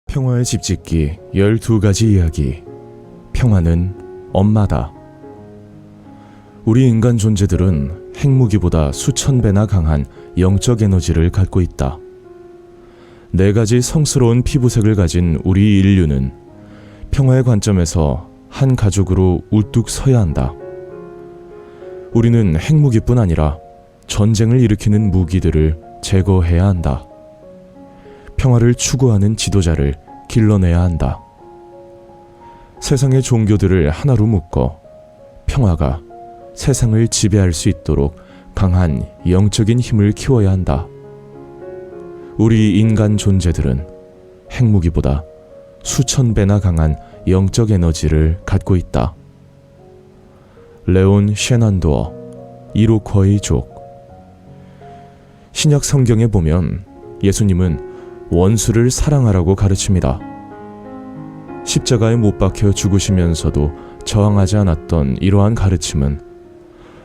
평화의 집짓기 12가지 이야기. 평화는 엄마다. 우리 인간 존재들은 핵무기보다 수천 배나 강한 영적 에너지를 갖고 있다. 4가지 성스러운 피부색을 가진 우리 인류는 평화의 관점에서 한 가족으로 우뚝 서야 한다. 우리는 핵무기뿐 아니라 전쟁을 일으키는 무기들을 제거해야 한다. 평화를 추구하는 지도자를 길러내야 한다. 세상의 종교들을 하나로 묶어 평화가 세상을 지배할 수 있도록 강한 영적인 힘을 키워야 한다. 우리 인간 존재들은 핵무기보다 수천 배나 강한 영적 에너지를 갖고 있다. 레온 셰난도어, 이로쿼의 족. 신약 성경에 보면 예수님은 원수를 사랑하라고 가르칩니다. 십자가에 못 박혀 죽으시면서도 저항하지 않았던 이러한 가르침은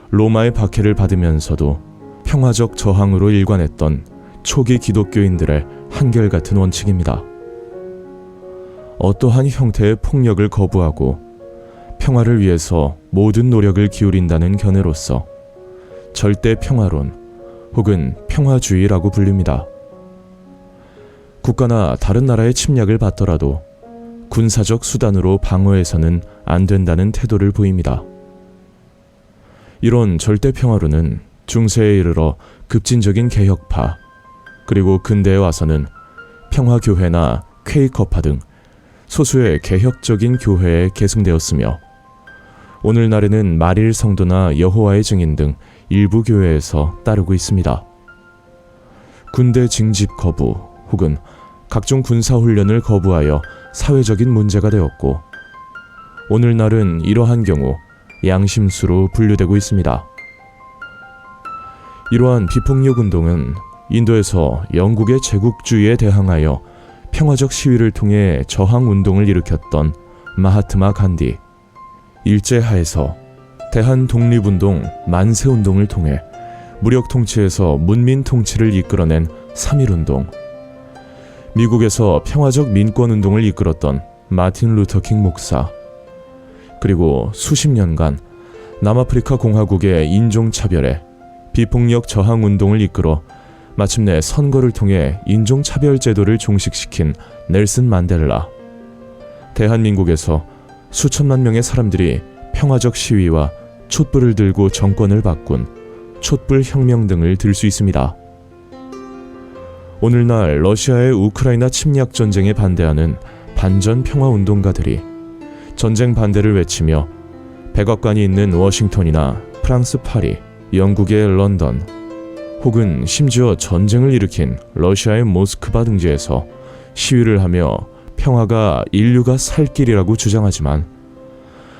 로마의 박해를 받으면서도 평화적 저항으로 일관했던 초기 기독교인들의 한결같은 원칙입니다. 어떠한 형태의 폭력을 거부하고 평화를 위해서 모든 노력을 기울인다는 견해로서 절대 평화론 혹은 평화주의라고 불립니다. 국가나 다른 나라의 침략을 받더라도 군사적 수단으로 방어해서는 안 된다는 태도를 보입니다. 이런 절대 평화론은 중세에 이르러 급진적인 개혁파, 그리고 근대에 와서는 평화교회나 퀘이커파 등 소수의 개혁적인 교회에 계승되었으며, 오늘날에는 마릴 성도나 여호와의 증인 등 일부 교회에서 따르고 있습니다. 군대 징집 거부 혹은 각종 군사훈련을 거부하여 사회적인 문제가 되었고, 오늘날은 이러한 경우 양심수로 분류되고 있습니다. 이러한 비폭력 운동은 인도에서 영국의 제국주의에 대항하여 평화적 시위를 통해 저항 운동을 일으켰던 마하트마 간디, 일제하에서 대한 독립운동 만세운동을 통해 무력 통치에서 문민 통치를 이끌어낸 3.1운동, 미국에서 평화적 민권운동을 이끌었던 마틴 루터킹 목사, 그리고 수십 년간 남아프리카 공화국의 인종차별에 비폭력 저항운동을 이끌어 마침내 선거를 통해 인종차별 제도를 종식시킨 넬슨 만델라, 대한민국에서 수천만 명의 사람들이 평화적 시위와 촛불을 들고 정권을 바꾼 촛불혁명 등을 들 수 있습니다. 오늘날 러시아의 우크라이나 침략 전쟁에 반대하는 반전 평화운동가들이 전쟁 반대를 외치며 백악관이 있는 워싱턴이나 프랑스 파리, 영국의 런던, 혹은 심지어 전쟁을 일으킨 러시아의 모스크바 등지에서 시위를 하며 평화가 인류가 살 길이라고 주장하지만,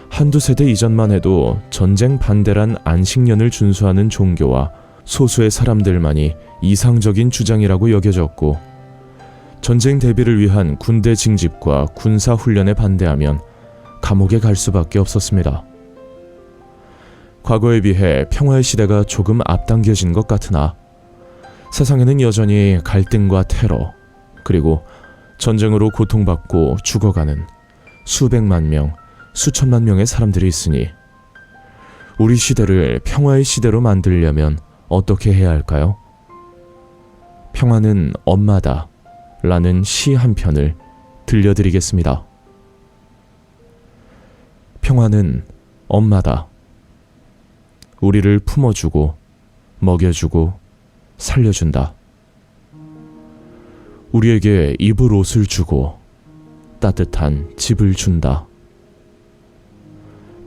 한두 세대 이전만 해도 전쟁 반대란 안식년을 준수하는 종교와 소수의 사람들만이 이상적인 주장이라고 여겨졌고, 전쟁 대비를 위한 군대 징집과 군사훈련에 반대하면 감옥에 갈 수밖에 없었습니다. 과거에 비해 평화의 시대가 조금 앞당겨진 것 같으나 세상에는 여전히 갈등과 테러, 그리고 전쟁으로 고통받고 죽어가는 수백만 명, 수천만 명의 사람들이 있으니 우리 시대를 평화의 시대로 만들려면 어떻게 해야 할까요? 평화는 엄마다 라는 시 한 편을 들려드리겠습니다. 평화는 엄마다. 우리를 품어주고 먹여주고 살려준다. 우리에게 입을 옷을 주고 따뜻한 집을 준다.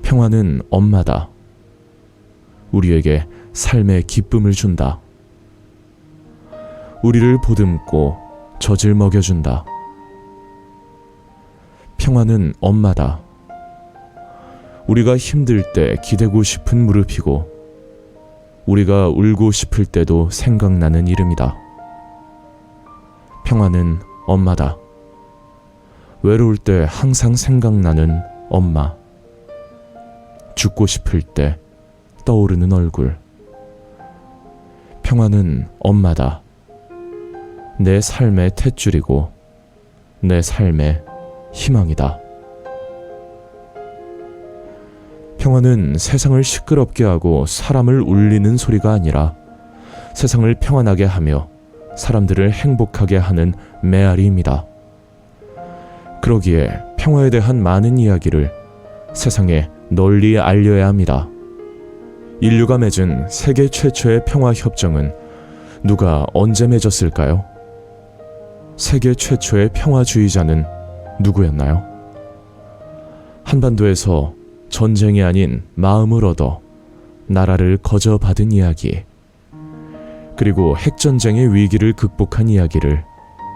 평화는 엄마다. 우리에게 삶의 기쁨을 준다. 우리를 보듬고 젖을 먹여준다. 평화는 엄마다. 우리가 힘들 때 기대고 싶은 무릎이고, 우리가 울고 싶을 때도 생각나는 이름이다. 평화는 엄마다. 외로울 때 항상 생각나는 엄마. 죽고 싶을 때 떠오르는 얼굴. 평화는 엄마다. 내 삶의 탯줄이고 내 삶의 희망이다. 평화는 세상을 시끄럽게 하고 사람을 울리는 소리가 아니라 세상을 평안하게 하며 사람들을 행복하게 하는 메아리입니다. 그러기에 평화에 대한 많은 이야기를 세상에 널리 알려야 합니다. 인류가 맺은 세계 최초의 평화협정은 누가 언제 맺었을까요? 세계 최초의 평화주의자는 누구였나요? 한반도에서 전쟁이 아닌 마음을 얻어 나라를 거저받은 이야기, 그리고 핵전쟁의 위기를 극복한 이야기를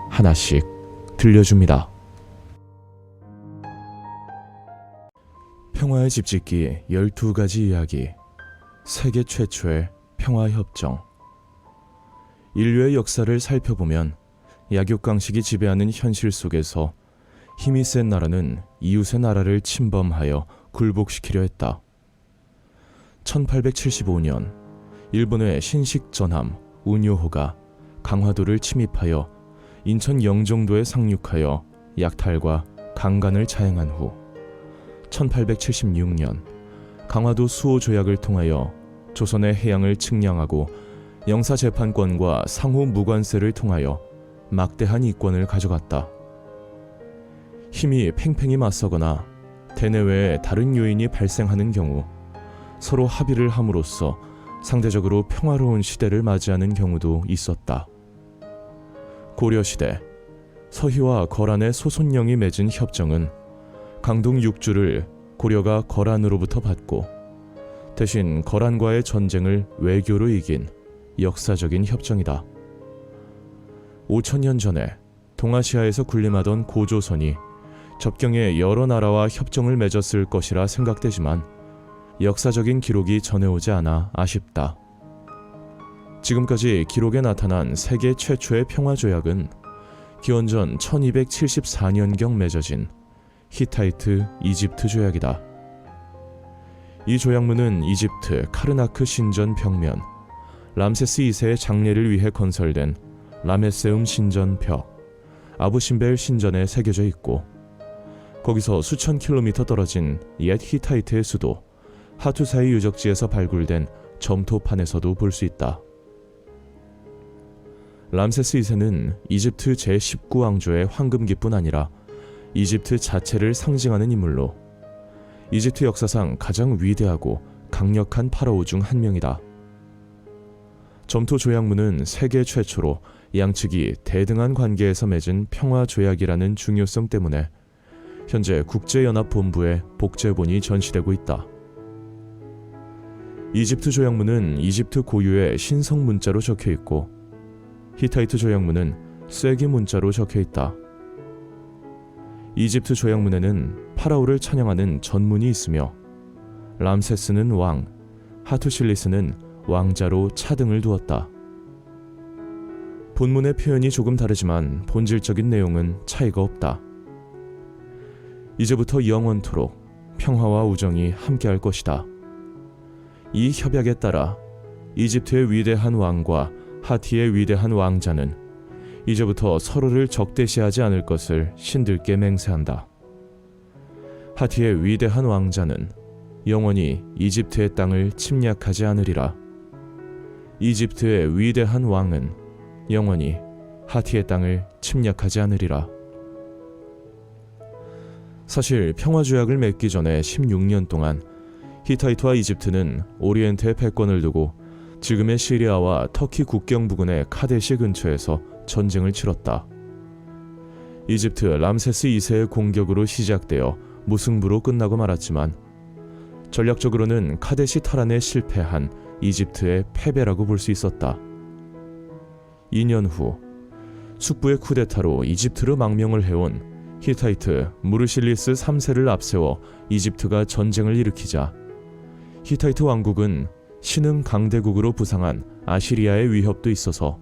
하나씩 들려줍니다. 평화의 집짓기 12가지 이야기, 세계 최초의 평화협정. 인류의 역사를 살펴보면 약육강식이 지배하는 현실 속에서 힘이 센 나라는 이웃의 나라를 침범하여 굴복시키려 했다. 1875년 일본의 신식 전함 운요호가 강화도를 침입하여 인천 영종도에 상륙하여 약탈과 강간을 자행한 후 1876년 강화도 수호 조약을 통하여 조선의 해양을 측량하고 영사재판권과 상호 무관세를 통하여 막대한 이권을 가져갔다. 힘이 팽팽히 맞서거나 대내외에 다른 요인이 발생하는 경우 서로 합의를 함으로써 상대적으로 평화로운 시대를 맞이하는 경우도 있었다. 고려시대 서희와 거란의 소손령이 맺은 협정은 강동 6주를 고려가 거란으로부터 받고 대신 거란과의 전쟁을 외교로 이긴 역사적인 협정이다. 5천년 전에 동아시아에서 군림하던 고조선이 접경의 여러 나라와 협정을 맺었을 것이라 생각되지만 역사적인 기록이 전해오지 않아 아쉽다. 지금까지 기록에 나타난 세계 최초의 평화조약은 기원전 1274년경 맺어진 히타이트 이집트 조약이다. 이 조약문은 이집트 카르나크 신전 벽면, 람세스 2세의 장례를 위해 건설된 라메세움 신전 벽, 아부신벨 신전에 새겨져 있고 거기서 수천 킬로미터 떨어진 옛 히타이트의 수도 하투사이 유적지에서 발굴된 점토판에서도 볼 수 있다. 람세스 2세는 이집트 제19왕조의 황금기뿐 아니라 이집트 자체를 상징하는 인물로 이집트 역사상 가장 위대하고 강력한 파라오 중 한 명이다. 점토 조약문은 세계 최초로 양측이 대등한 관계에서 맺은 평화조약이라는 중요성 때문에 현재 국제연합본부에 복제본이 전시되고 있다. 이집트 조약문은 이집트 고유의 신성 문자로 적혀 있고 히타이트 조약문은 쐐기 문자로 적혀 있다. 이집트 조약문에는 파라오를 찬양하는 전문이 있으며 람세스는 왕, 하투실리스는 왕자로 차등을 두었다. 본문의 표현이 조금 다르지만 본질적인 내용은 차이가 없다. 이제부터 영원토록 평화와 우정이 함께할 것이다. 이 협약에 따라 이집트의 위대한 왕과 하티의 위대한 왕자는 이제부터 서로를 적대시하지 않을 것을 신들께 맹세한다. 하티의 위대한 왕자는 영원히 이집트의 땅을 침략하지 않으리라. 이집트의 위대한 왕은 영원히 하티의 땅을 침략하지 않으리라. 사실 평화조약을 맺기 전에 16년 동안 히타이트와 이집트는 오리엔트에 패권을 두고 지금의 시리아와 터키 국경 부근의 카데시 근처에서 전쟁을 치렀다. 이집트 람세스 2세의 공격으로 시작되어 무승부로 끝나고 말았지만 전략적으로는 카데시 탈환에 실패한 이집트의 패배라고 볼 수 있었다. 2년 후 숙부의 쿠데타로 이집트로 망명을 해온 히타이트 무르실리스 3세를 앞세워 이집트가 전쟁을 일으키자 히타이트 왕국은 신흥 강대국으로 부상한 아시리아의 위협도 있어서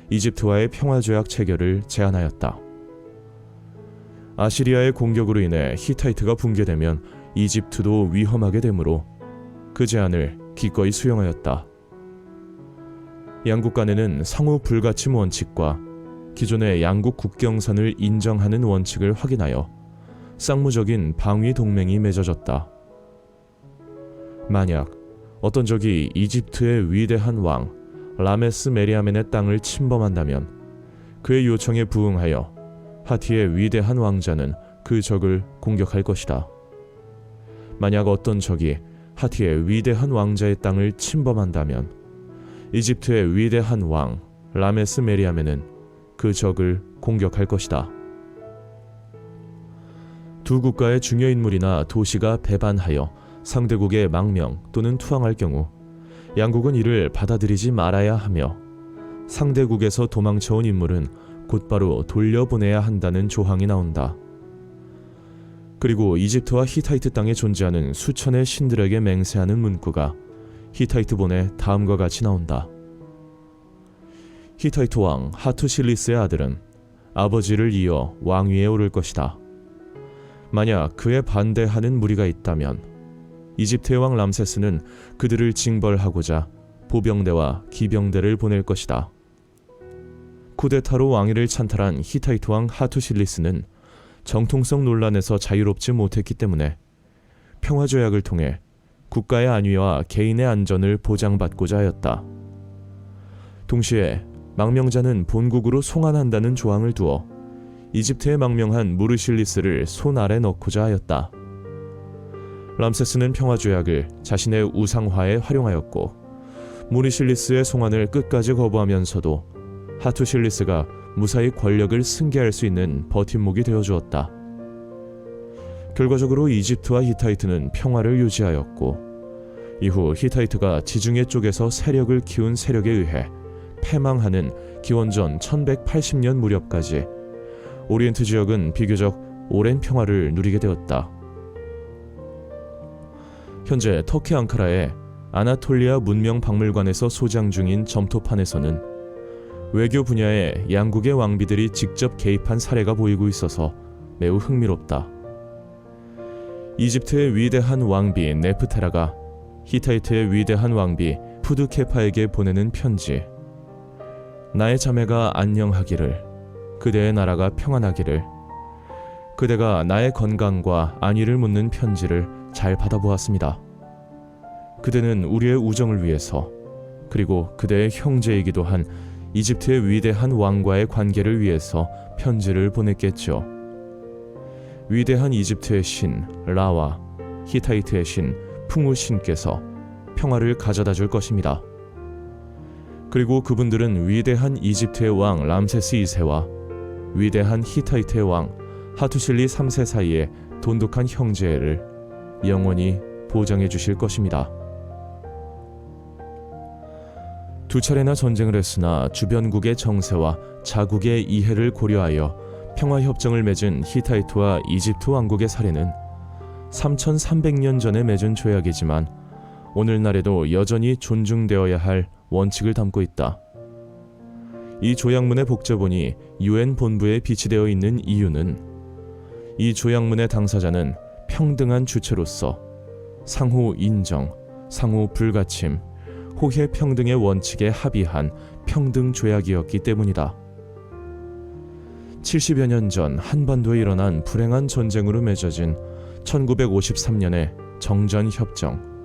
이집트와의 평화조약 체결을 제안하였다. 아시리아의 공격으로 인해 히타이트가 붕괴되면 이집트도 위험하게 되므로 그 제안을 기꺼이 수용하였다. 양국 간에는 상호 불가침 원칙과 기존의 양국 국경선을 인정하는 원칙을 확인하여 쌍무적인 방위 동맹이 맺어졌다. 만약 어떤 적이 이집트의 위대한 왕 라메스 메리아멘의 땅을 침범한다면 그의 요청에 부응하여 하티의 위대한 왕자는 그 적을 공격할 것이다. 만약 어떤 적이 하티의 위대한 왕자의 땅을 침범한다면 이집트의 위대한 왕 라메스 메리아멘은 그 적을 공격할 것이다. 두 국가의 중요 인물이나 도시가 배반하여 상대국의 망명 또는 투항할 경우 양국은 이를 받아들이지 말아야 하며 상대국에서 도망쳐온 인물은 곧바로 돌려보내야 한다는 조항이 나온다. 그리고 이집트와 히타이트 땅에 존재하는 수천의 신들에게 맹세하는 문구가 히타이트본에 다음과 같이 나온다. 히타이트 왕 하투실리스의 아들은 아버지를 이어 왕위에 오를 것이다. 만약 그에 반대하는 무리가 있다면 이집트의 왕 람세스는 그들을 징벌하고자 보병대와 기병대를 보낼 것이다. 쿠데타로 왕위를 찬탈한 히타이트 왕 하투실리스는 정통성 논란에서 자유롭지 못했기 때문에 평화조약을 통해 국가의 안위와 개인의 안전을 보장받고자 하였다. 동시에 망명자는 본국으로 송환한다는 조항을 두어 이집트에 망명한 무르실리스를 손 아래 넣고자 하였다. 람세스는 평화조약을 자신의 우상화에 활용하였고 무르실리스의 송환을 끝까지 거부하면서도 하투실리스가 무사히 권력을 승계할 수 있는 버팀목이 되어주었다. 결과적으로 이집트와 히타이트는 평화를 유지하였고 이후 히타이트가 지중해 쪽에서 세력을 키운 세력에 의해 패망하는 기원전 1180년 무렵까지 오리엔트 지역은 비교적 오랜 평화를 누리게 되었다. 현재 터키 앙카라의 아나톨리아 문명박물관에서 소장 중인 점토판에서는 외교 분야에 양국의 왕비들이 직접 개입한 사례가 보이고 있어서 매우 흥미롭다. 이집트의 위대한 왕비 네프테라가 히타이트의 위대한 왕비 푸드케파에게 보내는 편지. 나의 자매가 안녕하기를, 그대의 나라가 평안하기를, 그대가 나의 건강과 안위를 묻는 편지를 잘 받아보았습니다. 그대는 우리의 우정을 위해서, 그리고 그대의 형제이기도 한 이집트의 위대한 왕과의 관계를 위해서 편지를 보냈겠죠. 위대한 이집트의 신 라와 히타이트의 신 풍우 신께서 평화를 가져다 줄 것입니다. 그리고 그분들은 위대한 이집트의 왕 람세스 2세와 위대한 히타이트의 왕 하투실리 3세 사이의 돈독한 형제를 영원히 보장해 주실 것입니다. 두 차례나 전쟁을 했으나 주변국의 정세와 자국의 이해를 고려하여 평화협정을 맺은 히타이트와 이집트 왕국의 사례는 3300년 전에 맺은 조약이지만 오늘날에도 여전히 존중되어야 할 원칙을 담고 있다. 이 조약문의 복제본이 UN 본부에 비치되어 있는 이유는 이 조약문의 당사자는 평등한 주체로서 상호 인정, 상호 불가침, 호혜 평등의 원칙에 합의한 평등 조약이었기 때문이다. 70여 년 전 한반도에 일어난 불행한 전쟁으로 맺어진 1953년의 정전협정.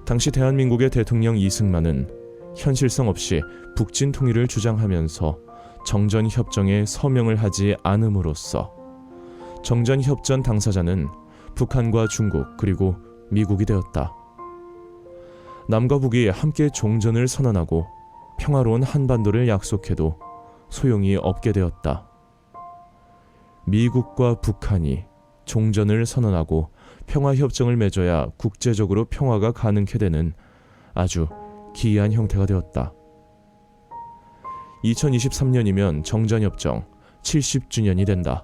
당시 대한민국의 대통령 이승만은 현실성 없이 북진 통일을 주장하면서 정전협정에 서명을 하지 않음으로써 정전협정 당사자는 북한과 중국 그리고 미국이 되었다. 남과 북이 함께 종전을 선언하고 평화로운 한반도를 약속해도 소용이 없게 되었다. 미국과 북한이 종전을 선언하고 평화협정을 맺어야 국제적으로 평화가 가능케 되는 아주 기이한 형태가 되었다. 2023년이면 정전협정 70주년이 된다.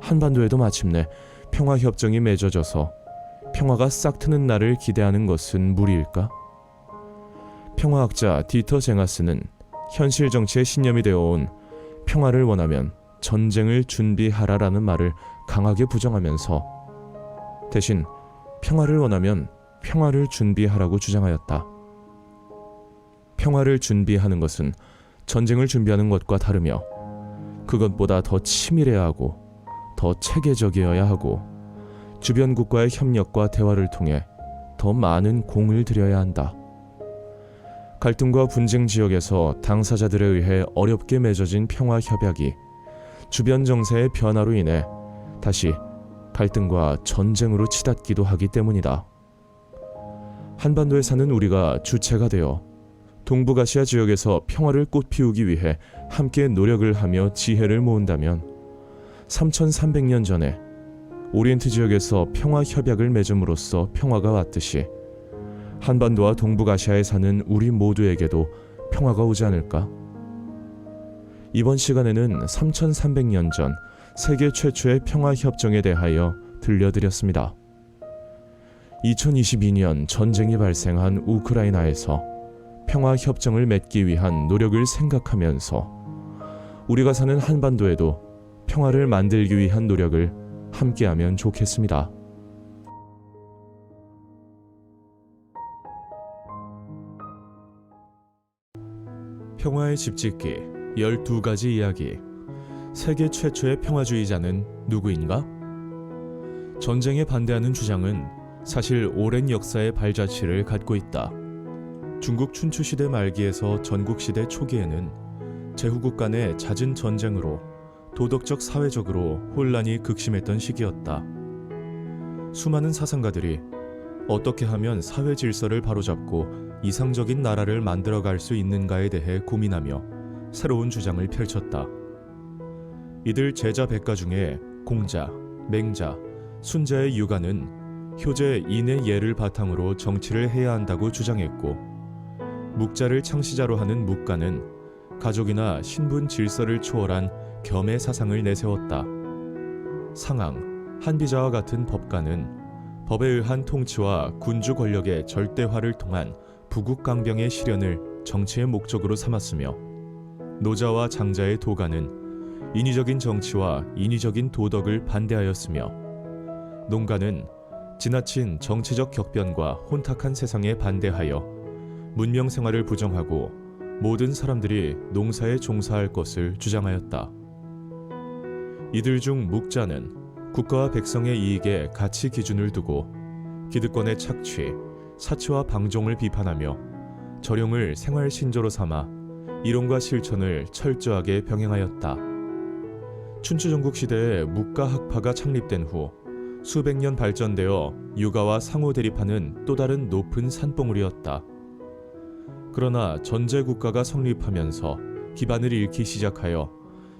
한반도에도 마침내 평화협정이 맺어져서 평화가 싹 트는 날을 기대하는 것은 무리일까? 평화학자 디터 쟁하스는 현실 정치의 신념이 되어온 평화를 원하면 전쟁을 준비하라라는 말을 강하게 부정하면서 대신 평화를 원하면 평화를 준비하라고 주장하였다. 평화를 준비하는 것은 전쟁을 준비하는 것과 다르며 그것보다 더 치밀해야 하고 더 체계적이어야 하고 주변 국가의 협력과 대화를 통해 더 많은 공을 들여야 한다. 갈등과 분쟁 지역에서 당사자들에 의해 어렵게 맺어진 평화 협약이 주변 정세의 변화로 인해 다시 갈등과 전쟁으로 치닫기도 하기 때문이다. 한반도에 사는 우리가 주체가 되어 동북아시아 지역에서 평화를 꽃피우기 위해 함께 노력을 하며 지혜를 모은다면 3300년 전에 오리엔트 지역에서 평화 협약을 맺음으로써 평화가 왔듯이 한반도와 동북아시아에 사는 우리 모두에게도 평화가 오지 않을까? 이번 시간에는 3300년 전 세계 최초의 평화협정에 대하여 들려드렸습니다. 2022년 전쟁이 발생한 우크라이나에서 평화협정을 맺기 위한 노력을 생각하면서 우리가 사는 한반도에도 평화를 만들기 위한 노력을 함께하면 좋겠습니다. 평화의 집짓기 12가지 이야기. 세계 최초의 평화주의자는 누구인가? 전쟁에 반대하는 주장은 사실 오랜 역사의 발자취를 갖고 있다. 중국 춘추시대 말기에서 전국시대 초기에는 제후국 간의 잦은 전쟁으로 도덕적 사회적으로 혼란이 극심했던 시기였다. 수많은 사상가들이 어떻게 하면 사회 질서를 바로잡고 이상적인 나라를 만들어갈 수 있는가에 대해 고민하며 새로운 주장을 펼쳤다. 이들 제자 백가 중에 공자, 맹자, 순자의 유가는 효제 인의 예를 바탕으로 정치를 해야 한다고 주장했고, 묵자를 창시자로 하는 묵가는 가족이나 신분 질서를 초월한 겸의 사상을 내세웠다. 상항, 한비자와 같은 법가는 법에 의한 통치와 군주 권력의 절대화를 통한 부국강병의 실현을 정치의 목적으로 삼았으며, 노자와 장자의 도가는 인위적인 정치와 인위적인 도덕을 반대하였으며, 농가는 지나친 정치적 격변과 혼탁한 세상에 반대하여 문명 생활을 부정하고 모든 사람들이 농사에 종사할 것을 주장하였다. 이들 중 묵자는 국가와 백성의 이익에 가치 기준을 두고 기득권의 착취, 사치와 방종을 비판하며 절용을 생활 신조로 삼아 이론과 실천을 철저하게 병행하였다. 춘추전국 시대에 묵가 학파가 창립된 후 수백 년 발전되어 유가와 상호 대립하는 또 다른 높은 산봉우리였다. 그러나 전제국가가 성립하면서 기반을 잃기 시작하여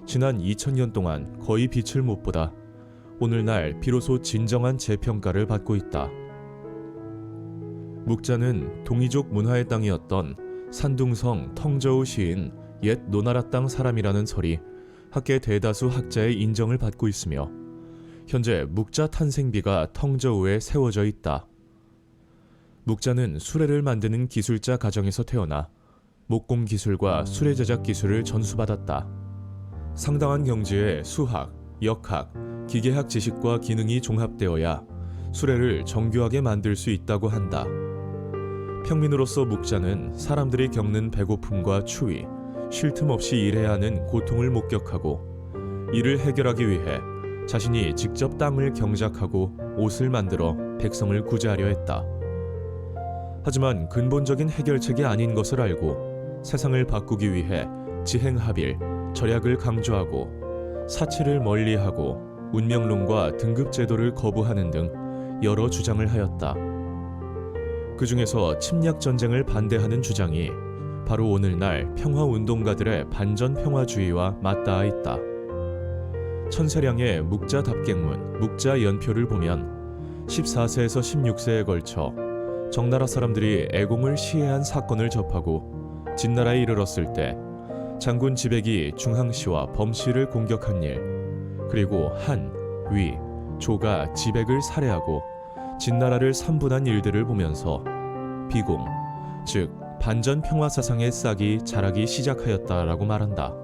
지난 2000년 동안 거의 빛을 못 보다 오늘날 비로소 진정한 재평가를 받고 있다. 묵자는 동이족 문화의 땅이었던 산둥성 텅저우 시인 옛 노나라 땅 사람이라는 설이 학계 대다수 학자의 인정을 받고 있으며 현재 묵자 탄생비가 텅저우에 세워져 있다. 묵자는 수레를 만드는 기술자 가정에서 태어나 목공 기술과 수레 제작 기술을 전수받았다. 상당한 경지에 수학, 역학, 기계학 지식과 기능이 종합되어야 수레를 정교하게 만들 수 있다고 한다. 평민으로서 묵자는 사람들이 겪는 배고픔과 추위, 쉴 틈 없이 일해야 하는 고통을 목격하고 이를 해결하기 위해 자신이 직접 땅을 경작하고 옷을 만들어 백성을 구제하려 했다. 하지만 근본적인 해결책이 아닌 것을 알고 세상을 바꾸기 위해 지행합일, 절약을 강조하고 사치를 멀리하고 운명론과 등급제도를 거부하는 등 여러 주장을 하였다. 그 중에서 침략전쟁을 반대하는 주장이 바로 오늘날 평화운동가들의 반전평화주의와 맞닿아 있다. 천세량의 묵자답객문, 묵자연표를 보면 14세에서 16세에 걸쳐 정나라 사람들이 애공을 시해한 사건을 접하고 진나라에 이르렀을 때 장군 지백이 중항시와 범시를 공격한 일, 그리고 한, 위, 조가 지백을 살해하고 진나라를 삼분한 일들을 보면서 비공, 즉 반전평화사상의 싹이 자라기 시작하였다라고 말한다.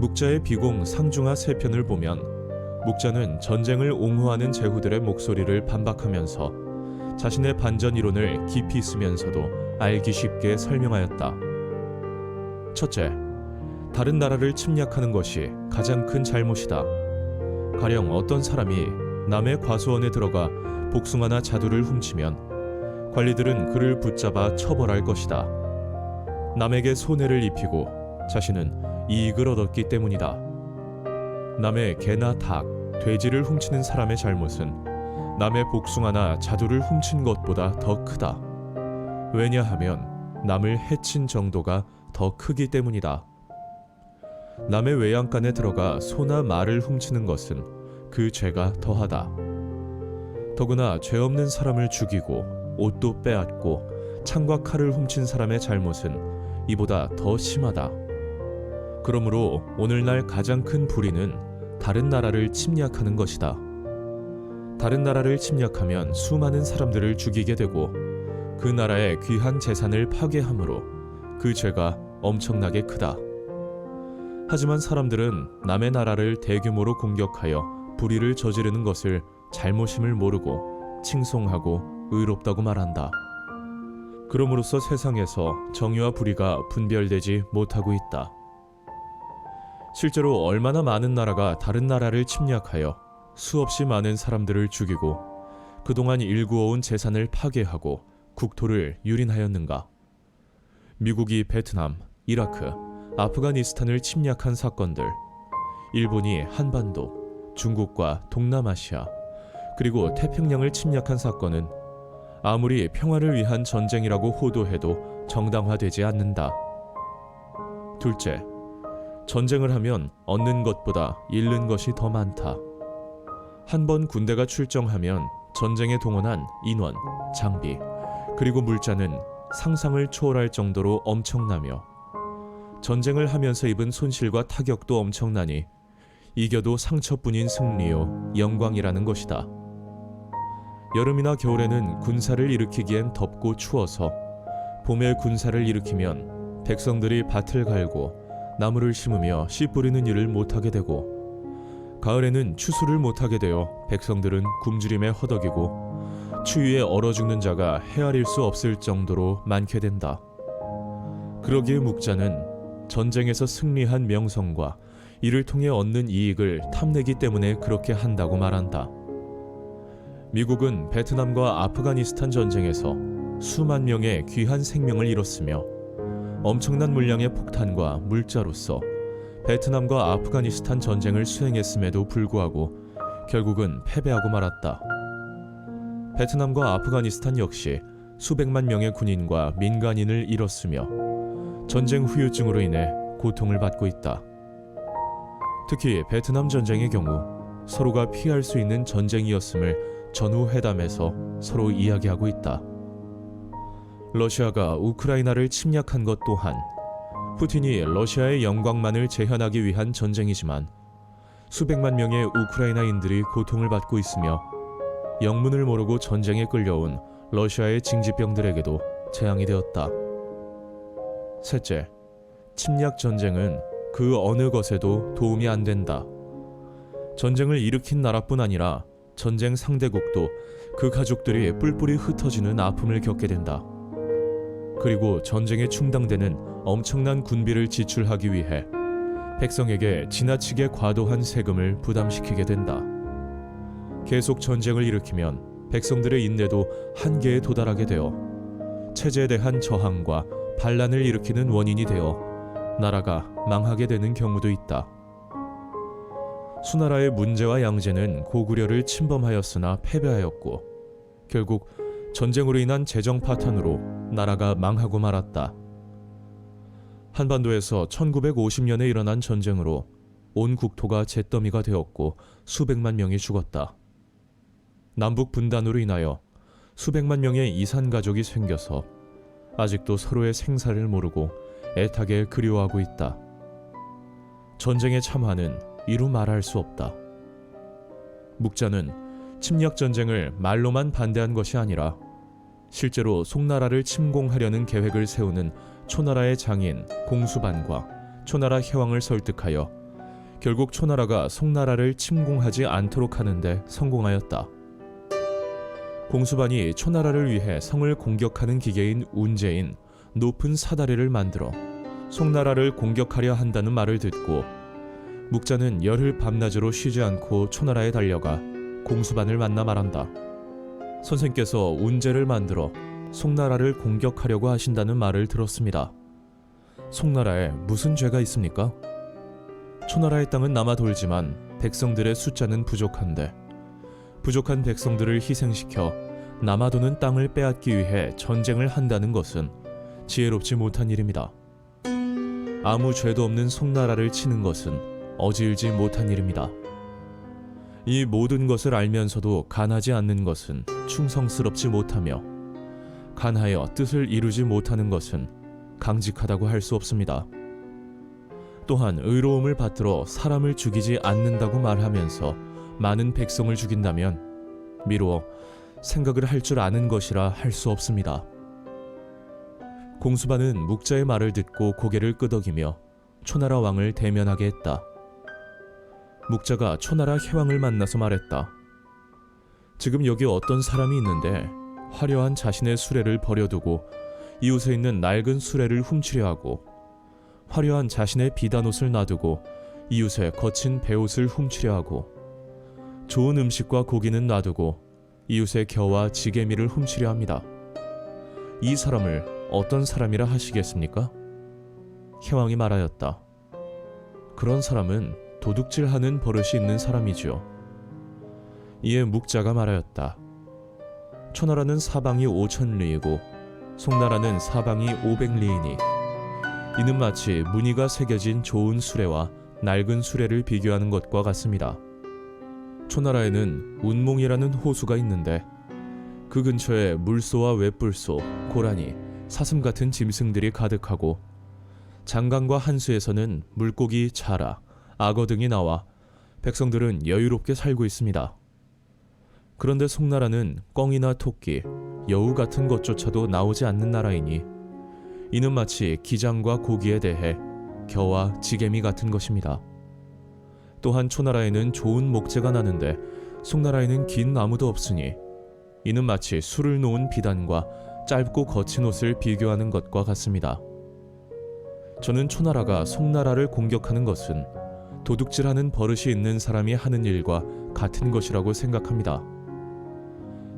묵자의 비공 상중하 3편을 보면 묵자는 전쟁을 옹호하는 제후들의 목소리를 반박하면서 자신의 반전 이론을 깊이 쓰면서도 알기 쉽게 설명하였다. 첫째, 다른 나라를 침략하는 것이 가장 큰 잘못이다. 가령 어떤 사람이 남의 과수원에 들어가 복숭아나 자두를 훔치면 관리들은 그를 붙잡아 처벌할 것이다. 남에게 손해를 입히고 자신은 이익을 얻었기 때문이다. 남의 개나 닭, 돼지를 훔치는 사람의 잘못은 남의 복숭아나 자두를 훔친 것보다 더 크다. 왜냐하면 남을 해친 정도가 더 크기 때문이다. 남의 외양간에 들어가 소나 말을 훔치는 것은 그 죄가 더하다. 더구나 죄 없는 사람을 죽이고 옷도 빼앗고 창과 칼을 훔친 사람의 잘못은 이보다 더 심하다. 그러므로 오늘날 가장 큰 불의는 다른 나라를 침략하는 것이다. 다른 나라를 침략하면 수많은 사람들을 죽이게 되고 그 나라의 귀한 재산을 파괴함으로 그 죄가 엄청나게 크다. 하지만 사람들은 남의 나라를 대규모로 공격하여 불의를 저지르는 것을 잘못임을 모르고 칭송하고 의롭다고 말한다. 그럼으로써 세상에서 정의와 불의가 분별되지 못하고 있다. 실제로 얼마나 많은 나라가 다른 나라를 침략하여 수없이 많은 사람들을 죽이고 그동안 일구어온 재산을 파괴하고 국토를 유린하였는가. 미국이 베트남, 이라크, 아프가니스탄을 침략한 사건들, 일본이 한반도, 중국과 동남아시아, 그리고 태평양을 침략한 사건은 아무리 평화를 위한 전쟁이라고 호도해도 정당화되지 않는다. 둘째, 전쟁을 하면 얻는 것보다 잃는 것이 더 많다. 한 번 군대가 출정하면 전쟁에 동원한 인원, 장비, 그리고 물자는 상상을 초월할 정도로 엄청나며 전쟁을 하면서 입은 손실과 타격도 엄청나니 이겨도 상처뿐인 승리요 영광이라는 것이다. 여름이나 겨울에는 군사를 일으키기엔 덥고 추워서 봄에 군사를 일으키면 백성들이 밭을 갈고 나무를 심으며 씨 뿌리는 일을 못하게 되고 가을에는 추수를 못하게 되어 백성들은 굶주림에 허덕이고 추위에 얼어 죽는 자가 헤아릴 수 없을 정도로 많게 된다. 그러기에 묵자는 전쟁에서 승리한 명성과 이를 통해 얻는 이익을 탐내기 때문에 그렇게 한다고 말한다. 미국은 베트남과 아프가니스탄 전쟁에서 수만 명의 귀한 생명을 잃었으며 엄청난 물량의 폭탄과 물자로서 베트남과 아프가니스탄 전쟁을 수행했음에도 불구하고 결국은 패배하고 말았다. 베트남과 아프가니스탄 역시 수백만 명의 군인과 민간인을 잃었으며 전쟁 후유증으로 인해 고통을 받고 있다. 특히 베트남 전쟁의 경우 서로가 피할 수 있는 전쟁이었음을 전후 회담에서 서로 이야기하고 있다. 러시아가 우크라이나를 침략한 것 또한 푸틴이 러시아의 영광만을 재현하기 위한 전쟁이지만 수백만 명의 우크라이나인들이 고통을 받고 있으며 영문을 모르고 전쟁에 끌려온 러시아의 징집병들에게도 재앙이 되었다. 셋째, 침략 전쟁은 그 어느 것에도 도움이 안 된다. 전쟁을 일으킨 나라뿐 아니라 전쟁 상대국도 그 가족들이 뿔뿔이 흩어지는 아픔을 겪게 된다. 그리고 전쟁에 충당되는 엄청난 군비를 지출하기 위해 백성에게 지나치게 과도한 세금을 부담시키게 된다. 계속 전쟁을 일으키면 백성들의 인내도 한계에 도달하게 되어 체제에 대한 저항과 반란을 일으키는 원인이 되어 나라가 망하게 되는 경우도 있다. 수나라의 문제와 양제는 고구려를 침범하였으나 패배하였고 결국 전쟁으로 인한 재정 파탄으로 나라가 망하고 말았다. 한반도에서 1950년에 일어난 전쟁으로 온 국토가 잿더미가 되었고 수백만 명이 죽었다. 남북 분단으로 인하여 수백만 명의 이산 가족이 생겨서 아직도 서로의 생사를 모르고 애타게 그리워하고 있다. 전쟁의 참화는 이루 말할 수 없다. 묵자는 침략 전쟁을 말로만 반대한 것이 아니라 실제로 송나라를 침공하려는 계획을 세우는 초나라의 장인 공수반과 초나라 해왕을 설득하여 결국 초나라가 송나라를 침공하지 않도록 하는데 성공하였다. 공수반이 초나라를 위해 성을 공격하는 기계인 운제인 높은 사다리를 만들어 송나라를 공격하려 한다는 말을 듣고 묵자는 열흘 밤낮으로 쉬지 않고 초나라에 달려가 공수반을 만나 말한다. 선생께서 운제를 만들어 송나라를 공격하려고 하신다는 말을 들었습니다. 송나라에 무슨 죄가 있습니까? 초나라의 땅은 남아 돌지만 백성들의 숫자는 부족한데 부족한 백성들을 희생시켜 남아도는 땅을 빼앗기 위해 전쟁을 한다는 것은 지혜롭지 못한 일입니다. 아무 죄도 없는 송나라를 치는 것은 어지을지 못한 일입니다. 이 모든 것을 알면서도 간하지 않는 것은 충성스럽지 못하며 간하여 뜻을 이루지 못하는 것은 강직하다고 할 수 없습니다. 또한 의로움을 받들어 사람을 죽이지 않는다고 말하면서 많은 백성을 죽인다면 미루어 생각을 할 줄 아는 것이라 할 수 없습니다. 공수반은 묵자의 말을 듣고 고개를 끄덕이며 초나라 왕을 대면하게 했다. 묵자가 초나라 해왕을 만나서 말했다. 지금 여기 어떤 사람이 있는데 화려한 자신의 수레를 버려두고 이웃에 있는 낡은 수레를 훔치려 하고 화려한 자신의 비단옷을 놔두고 이웃의 거친 베옷을 훔치려 하고 좋은 음식과 고기는 놔두고 이웃의 겨와 지게미를 훔치려 합니다. 이 사람을 어떤 사람이라 하시겠습니까? 해왕이 말하였다. 그런 사람은 도둑질하는 버릇이 있는 사람이지요. 이에 묵자가 말하였다. 초나라는 사방이 5,000리이고 송나라는 사방이 500리이니 이는 마치 무늬가 새겨진 좋은 수레와 낡은 수레를 비교하는 것과 같습니다. 초나라에는 운몽이라는 호수가 있는데 그 근처에 물소와 외뿔소, 고라니, 사슴 같은 짐승들이 가득하고 장강과 한수에서는 물고기, 자라, 악어 등이 나와 백성들은 여유롭게 살고 있습니다. 그런데 송나라는 꿩이나 토끼, 여우 같은 것조차도 나오지 않는 나라이니 이는 마치 기장과 고기에 대해 겨와 지게미 같은 것입니다. 또한 초나라에는 좋은 목재가 나는데 송나라에는 긴 나무도 없으니 이는 마치 술을 놓은 비단과 짧고 거친 옷을 비교하는 것과 같습니다. 저는 초나라가 송나라를 공격하는 것은 도둑질하는 버릇이 있는 사람이 하는 일과 같은 것이라고 생각합니다.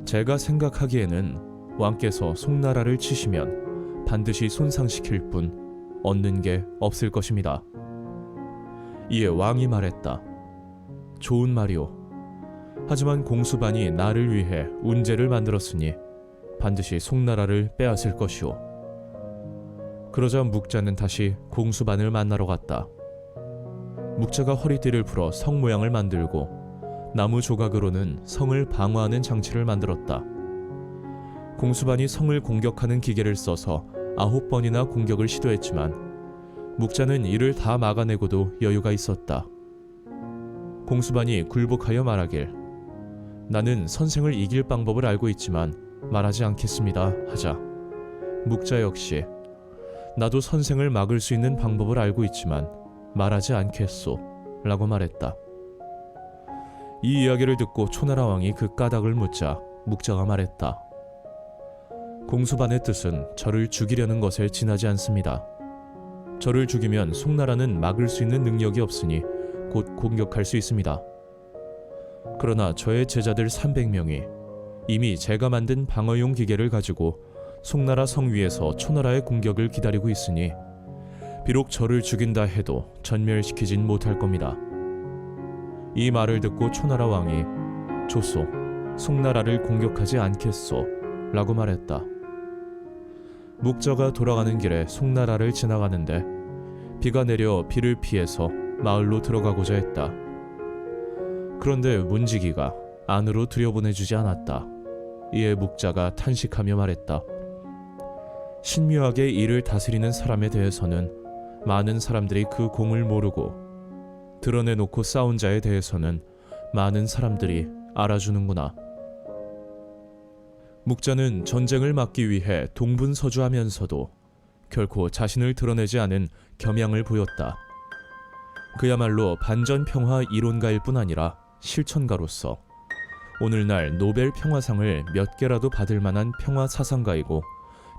제가 생각하기에는 왕께서 송나라를 치시면 반드시 손상시킬 뿐 얻는 게 없을 것입니다. 이에 왕이 말했다. 좋은 말이오. 하지만 공수반이 나를 위해 운제를 만들었으니 반드시 송나라를 빼앗을 것이오. 그러자 묵자는 다시 공수반을 만나러 갔다. 묵자가 허리띠를 풀어 성 모양을 만들고 나무 조각으로는 성을 방어하는 장치를 만들었다. 공수반이 성을 공격하는 기계를 써서 9번이나 공격을 시도했지만 묵자는 이를 다 막아내고도 여유가 있었다. 공수반이 굴복하여 말하길 나는 선생을 이길 방법을 알고 있지만 말하지 않겠습니다 하자 묵자 역시 나도 선생을 막을 수 있는 방법을 알고 있지만 말하지 않겠소 라고 말했다. 이 이야기를 듣고 초나라 왕이 그 까닭을 묻자 묵자가 말했다. 공수반의 뜻은 저를 죽이려는 것에 지나지 않습니다. 저를 죽이면 송나라는 막을 수 있는 능력이 없으니 곧 공격할 수 있습니다. 그러나 저의 제자들 300명이 이미 제가 만든 방어용 기계를 가지고 송나라 성 위에서 초나라의 공격을 기다리고 있으니 비록 저를 죽인다 해도 전멸시키진 못할 겁니다. 이 말을 듣고 초나라 왕이 좋소, 송나라를 공격하지 않겠소 라고 말했다. 묵자가 돌아가는 길에 송나라를 지나가는데 비가 내려 비를 피해서 마을로 들어가고자 했다. 그런데 문지기가 안으로 들여보내주지 않았다. 이에 묵자가 탄식하며 말했다. 신묘하게 일을 다스리는 사람에 대해서는 많은 사람들이 그 공을 모르고 드러내놓고 싸운 자에 대해서는 많은 사람들이 알아주는구나. 묵자는 전쟁을 막기 위해 동분서주하면서도 결코 자신을 드러내지 않은 겸양을 보였다. 그야말로 반전평화 이론가일 뿐 아니라 실천가로서 오늘날 노벨 평화상을 몇 개라도 받을 만한 평화사상가이고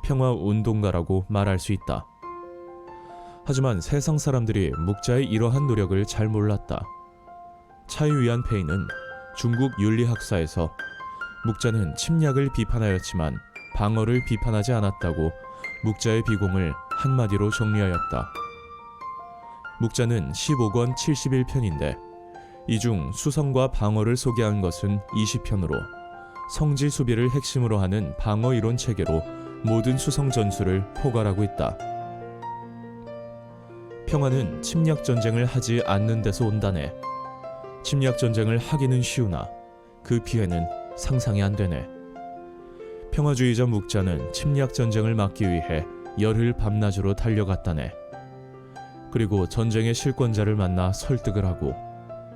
평화운동가라고 말할 수 있다. 하지만 세상 사람들이 묵자의 이러한 노력을 잘 몰랐다. 차이위안 페이는 중국 윤리학사에서 묵자는 침략을 비판하였지만 방어를 비판하지 않았다고 묵자의 비공을 한마디로 정리하였다. 묵자는 15권 71편인데 이 중 수성과 방어를 소개한 것은 20편으로 성지 수비를 핵심으로 하는 방어 이론 체계로 모든 수성 전술을 포괄하고 있다. 평화는 침략 전쟁을 하지 않는 데서 온다네. 침략 전쟁을 하기는 쉬우나 그 피해는 상상이 안 되네. 평화주의자 묵자는 침략 전쟁을 막기 위해 열흘 밤낮으로 달려갔다네. 그리고 전쟁의 실권자를 만나 설득을 하고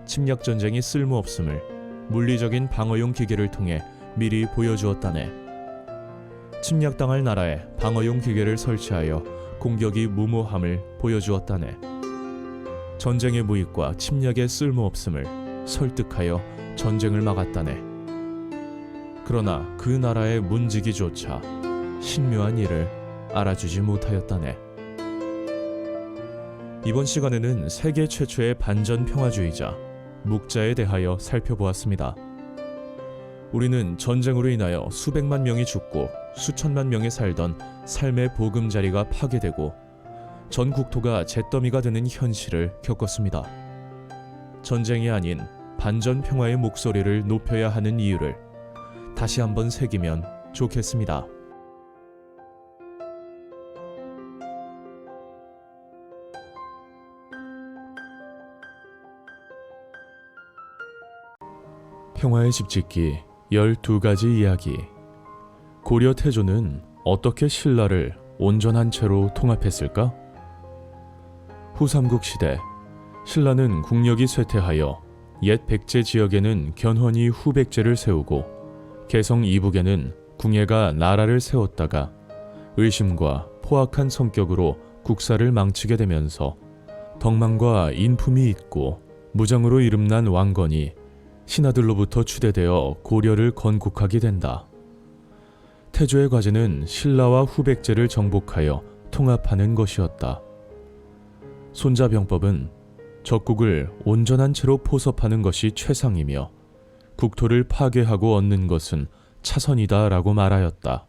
침략 전쟁이 쓸모없음을 물리적인 방어용 기계를 통해 미리 보여주었다네. 침략당할 나라에 방어용 기계를 설치하여 공격이 무모함을 보여주었다네. 전쟁의 무익과 침략의 쓸모없음을 설득하여 전쟁을 막았다네. 그러나 그 나라의 문지기조차 신묘한 일을 알아주지 못하였다네. 이번 시간에는 세계 최초의 반전 평화주의자 묵자에 대하여 살펴보았습니다. 우리는 전쟁으로 인하여 수백만 명이 죽고 수천만 명이 살던 삶의 보금자리가 파괴되고 전 국토가 잿더미가 되는 현실을 겪었습니다. 전쟁이 아닌 반전 평화의 목소리를 높여야 하는 이유를 다시 한번 새기면 좋겠습니다. 평화의 집짓기 12가지 이야기. 고려 태조는 어떻게 신라를 온전한 채로 통합했을까? 후삼국 시대, 신라는 국력이 쇠퇴하여 옛 백제 지역에는 견훤이 후백제를 세우고 개성 이북에는 궁예가 나라를 세웠다가 의심과 포악한 성격으로 국사를 망치게 되면서 덕망과 인품이 있고 무장으로 이름난 왕건이 신하들로부터 추대되어 고려를 건국하게 된다. 태조의 과제는 신라와 후백제를 정복하여 통합하는 것이었다. 손자병법은 적국을 온전한 채로 포섭하는 것이 최상이며 국토를 파괴하고 얻는 것은 차선이다 라고 말하였다.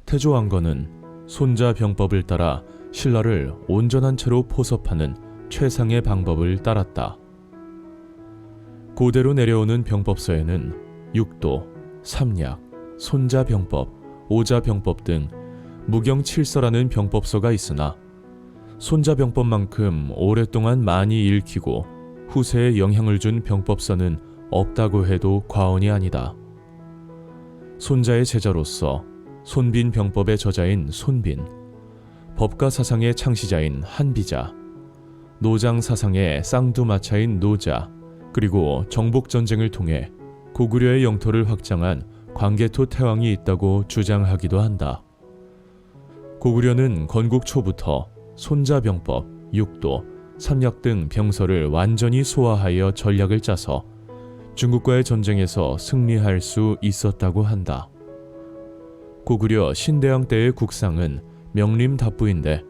태조 왕건은 손자병법을 따라 신라를 온전한 채로 포섭하는 최상의 방법을 따랐다. 고대로 내려오는 병법서에는 육도, 삼약, 손자병법, 오자병법 등 무경칠서라는 병법서가 있으나 손자병법만큼 오랫동안 많이 읽히고 후세에 영향을 준 병법서는 없다고 해도 과언이 아니다. 손자의 제자로서 손빈 병법의 저자인 손빈, 법가 사상의 창시자인 한비자, 노장 사상의 쌍두마차인 노자, 그리고 정복전쟁을 통해 고구려의 영토를 확장한 광개토 태왕이 있다고 주장하기도 한다. 고구려는 건국 초부터 손자병법, 육도, 삼약 등 병서를 완전히 소화하여 전략을 짜서 중국과의 전쟁에서 승리할 수 있었다고 한다. 고구려 신대양 때의 국상은 명림답부인데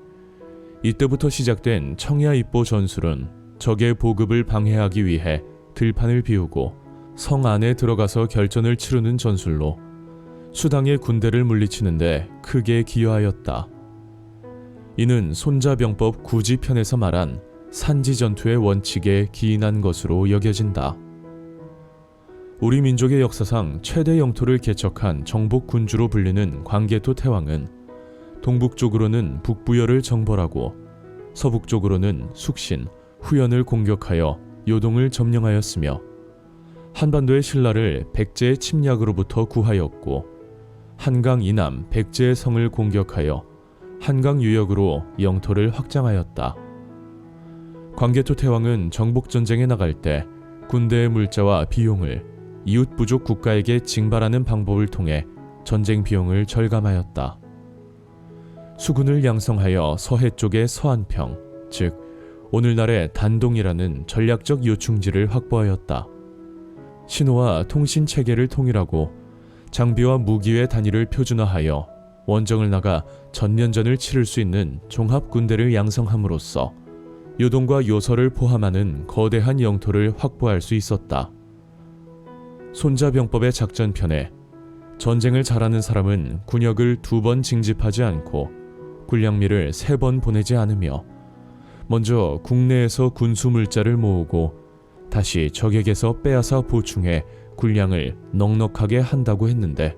이때부터 시작된 청야입보 전술은 적의 보급을 방해하기 위해 들판을 비우고 성 안에 들어가서 결전을 치르는 전술로 수당의 군대를 물리치는데 크게 기여하였다. 이는 손자병법 구지편에서 말한 산지전투의 원칙에 기인한 것으로 여겨진다. 우리 민족의 역사상 최대 영토를 개척한 정복군주로 불리는 광개토 태왕은 동북쪽으로는 북부여를 정벌하고 서북쪽으로는 숙신, 후연을 공격하여 요동을 점령하였으며 한반도의 신라를 백제의 침략으로부터 구하였고 한강 이남 백제의 성을 공격하여 한강 유역으로 영토를 확장하였다. 광개토 태왕은 정복전쟁에 나갈 때 군대의 물자와 비용을 이웃 부족 국가에게 징발하는 방법을 통해 전쟁 비용을 절감하였다. 수군을 양성하여 서해 쪽의 서안평, 즉 오늘날의 단동이라는 전략적 요충지를 확보하였다. 신호와 통신 체계를 통일하고 장비와 무기의 단위를 표준화하여 원정을 나가 전면전을 치를 수 있는 종합군대를 양성함으로써 요동과 요서를 포함하는 거대한 영토를 확보할 수 있었다. 손자병법의 작전편에 전쟁을 잘하는 사람은 군역을 2번 징집하지 않고 군량미를 3번 보내지 않으며 먼저 국내에서 군수 물자를 모으고 다시 적에게서 빼앗아 보충해 군량을 넉넉하게 한다고 했는데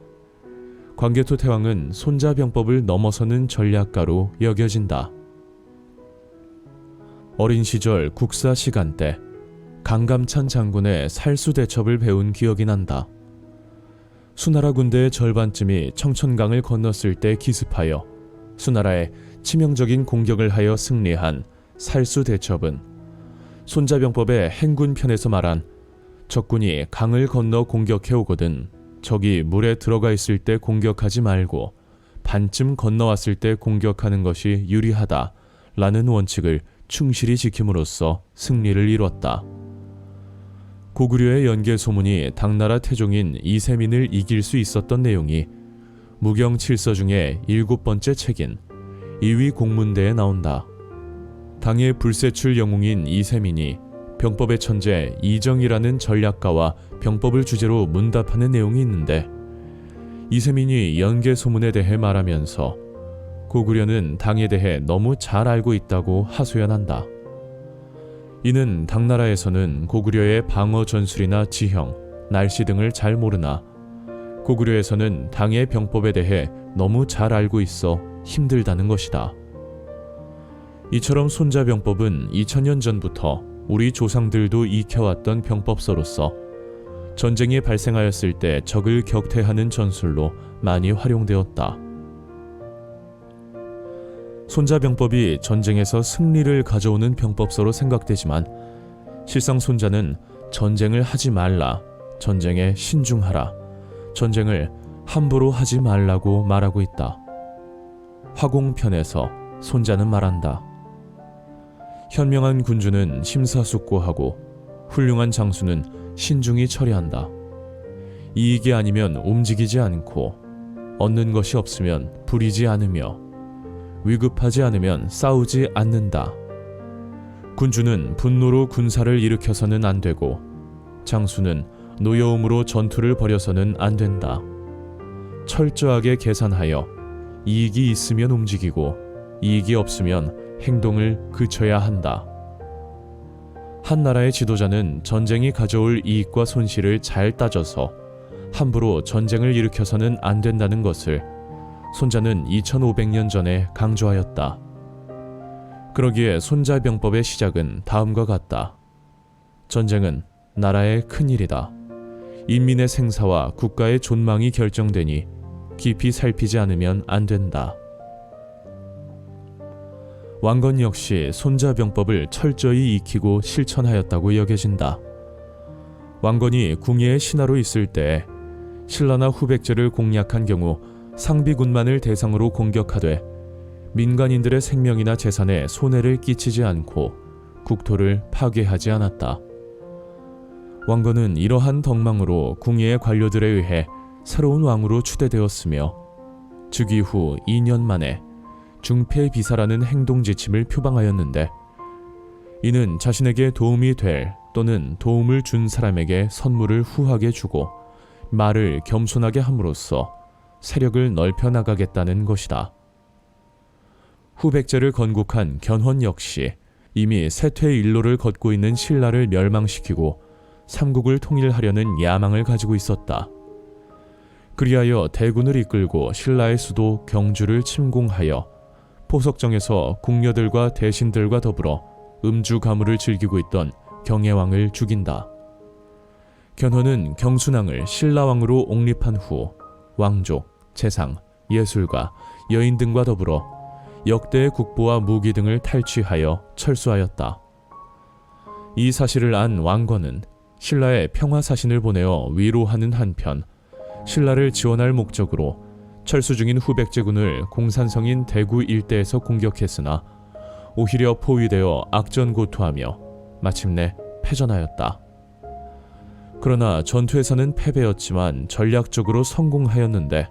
광개토 태왕은 손자병법을 넘어서는 전략가로 여겨진다. 어린 시절 국사 시간 때 강감찬 장군의 살수대첩을 배운 기억이 난다. 수나라 군대의 절반쯤이 청천강을 건넜을 때 기습하여 수나라에 치명적인 공격을 하여 승리한 살수대첩은 손자병법의 행군편에서 말한 적군이 강을 건너 공격해오거든 적이 물에 들어가 있을 때 공격하지 말고 반쯤 건너왔을 때 공격하는 것이 유리하다 라는 원칙을 충실히 지킴으로써 승리를 이뤘다. 고구려의 연개 소문이 당나라 태종인 이세민을 이길 수 있었던 내용이 무경칠서 중에 7번째 책인 이위 공문대에 나온다. 당의 불세출 영웅인 이세민이 병법의 천재 이정이라는 전략가와 병법을 주제로 문답하는 내용이 있는데 이세민이 연개 소문에 대해 말하면서 고구려는 당에 대해 너무 잘 알고 있다고 하소연한다. 이는 당나라에서는 고구려의 방어 전술이나 지형, 날씨 등을 잘 모르나 고구려에서는 당의 병법에 대해 너무 잘 알고 있어 힘들다는 것이다. 이처럼 손자병법은 2000년 전부터 우리 조상들도 익혀왔던 병법서로서 전쟁이 발생하였을 때 적을 격퇴하는 전술로 많이 활용되었다. 손자병법이 전쟁에서 승리를 가져오는 병법서로 생각되지만 실상 손자는 전쟁을 하지 말라, 전쟁에 신중하라, 전쟁을 함부로 하지 말라고 말하고 있다. 화공편에서 손자는 말한다. 현명한 군주는 심사숙고하고 훌륭한 장수는 신중히 처리한다. 이익이 아니면 움직이지 않고 얻는 것이 없으면 부리지 않으며 위급하지 않으면 싸우지 않는다. 군주는 분노로 군사를 일으켜서는 안 되고 장수는 노여움으로 전투를 벌여서는 안 된다. 철저하게 계산하여 이익이 있으면 움직이고 이익이 없으면 행동을 그쳐야 한다. 한 나라의 지도자는 전쟁이 가져올 이익과 손실을 잘 따져서 함부로 전쟁을 일으켜서는 안 된다는 것을 손자는 2500년 전에 강조하였다. 그러기에 손자병법의 시작은 다음과 같다. 전쟁은 나라의 큰일이다. 인민의 생사와 국가의 존망이 결정되니 깊이 살피지 않으면 안 된다. 왕건 역시 손자병법을 철저히 익히고 실천하였다고 여겨진다. 왕건이 궁예의 신하로 있을 때 신라나 후백제를 공략한 경우 상비군만을 대상으로 공격하되 민간인들의 생명이나 재산에 손해를 끼치지 않고 국토를 파괴하지 않았다. 왕건은 이러한 덕망으로 궁예의 관료들에 의해 새로운 왕으로 추대되었으며 즉위 후 2년 만에 중패비사라는 행동지침을 표방하였는데 이는 자신에게 도움이 될 또는 도움을 준 사람에게 선물을 후하게 주고 말을 겸손하게 함으로써 세력을 넓혀나가겠다는 것이다. 후백제를 건국한 견훤 역시 이미 쇠퇴의 일로를 걷고 있는 신라를 멸망시키고 삼국을 통일하려는 야망을 가지고 있었다. 그리하여 대군을 이끌고 신라의 수도 경주를 침공하여 포석정에서 궁녀들과 대신들과 더불어 음주 가무를 즐기고 있던 경혜왕을 죽인다. 견훤은 경순왕을 신라왕으로 옹립한 후 왕족, 재상, 예술가, 여인 등과 더불어 역대의 국보와 무기 등을 탈취하여 철수하였다. 이 사실을 안 왕건은 신라에 평화사신을 보내어 위로하는 한편 신라를 지원할 목적으로 철수 중인 후백제군을 공산성인 대구 일대에서 공격했으나 오히려 포위되어 악전고투하며 마침내 패전하였다. 그러나 전투에서는 패배였지만 전략적으로 성공하였는데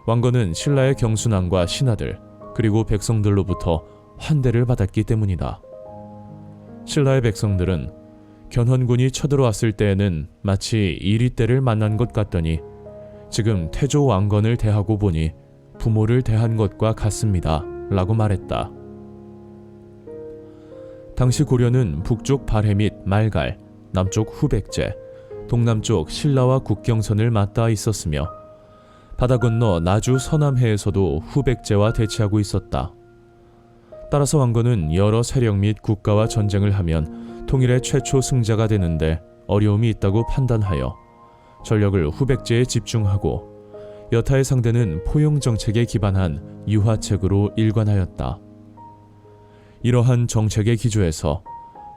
왕건은 신라의 경순왕과 신하들 그리고 백성들로부터 환대를 받았기 때문이다. 신라의 백성들은 견훤군이 쳐들어왔을 때에는 마치 이리떼를 만난 것 같더니 지금 태조 왕건을 대하고 보니 부모를 대한 것과 같습니다 라고 말했다. 당시 고려는 북쪽 발해 및 말갈, 남쪽 후백제, 동남쪽 신라와 국경선을 맞닿아 있었으며 바다 건너 나주 서남해에서도 후백제와 대치하고 있었다. 따라서 왕건은 여러 세력 및 국가와 전쟁을 하면 통일의 최초 승자가 되는데 어려움이 있다고 판단하여 전력을 후백제에 집중하고 여타의 상대는 포용 정책에 기반한 유화책으로 일관하였다. 이러한 정책의 기조에서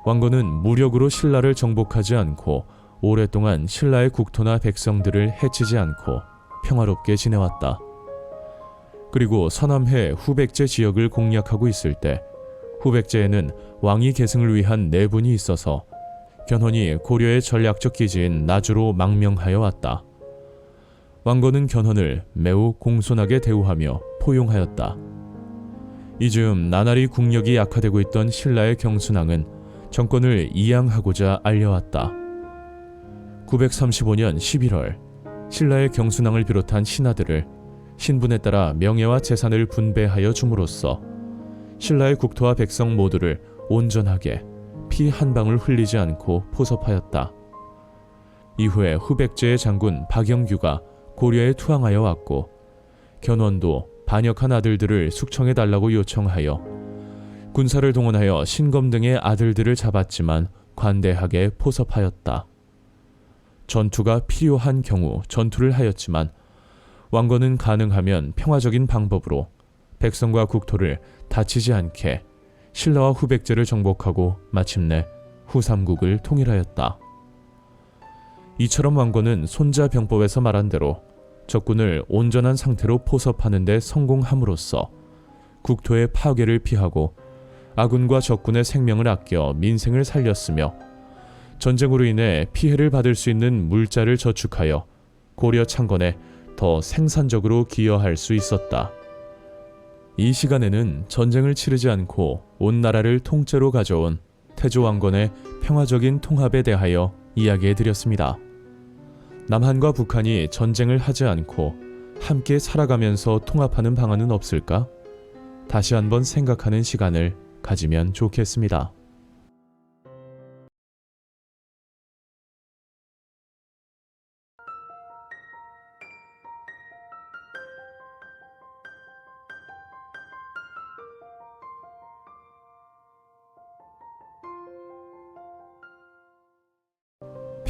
왕건은 무력으로 신라를 정복하지 않고 오랫동안 신라의 국토나 백성들을 해치지 않고 평화롭게 지내왔다. 그리고 서남해 후백제 지역을 공략하고 있을 때 후백제에는 왕위 계승을 위한 내분이 있어서 견훤이 고려의 전략적 기지인 나주로 망명하여 왔다. 왕건은 견훤을 매우 공손하게 대우하며 포용하였다. 이즈음 나날이 국력이 약화되고 있던 신라의 경순왕은 정권을 이양하고자 알려왔다. 935년 11월 신라의 경순왕을 비롯한 신하들을 신분에 따라 명예와 재산을 분배하여 줌으로써 신라의 국토와 백성 모두를 온전하게 피 한 방울 흘리지 않고 포섭하였다. 이후에 후백제의 장군 박영규가 고려에 투항하여 왔고 견훤도 반역한 아들들을 숙청해달라고 요청하여 군사를 동원하여 신검 등의 아들들을 잡았지만 관대하게 포섭하였다. 전투가 필요한 경우 전투를 하였지만 왕건은 가능하면 평화적인 방법으로 백성과 국토를 다치지 않게 신라와 후백제를 정복하고 마침내 후삼국을 통일하였다. 이처럼 왕건은 손자병법에서 말한 대로 적군을 온전한 상태로 포섭하는 데 성공함으로써 국토의 파괴를 피하고 아군과 적군의 생명을 아껴 민생을 살렸으며 전쟁으로 인해 피해를 받을 수 있는 물자를 저축하여 고려 창건에 더 생산적으로 기여할 수 있었다. 이 시간에는 전쟁을 치르지 않고 온 나라를 통째로 가져온 태조 왕건의 평화적인 통합에 대하여 이야기해드렸습니다. 남한과 북한이 전쟁을 하지 않고 함께 살아가면서 통합하는 방안은 없을까? 다시 한번 생각하는 시간을 가지면 좋겠습니다.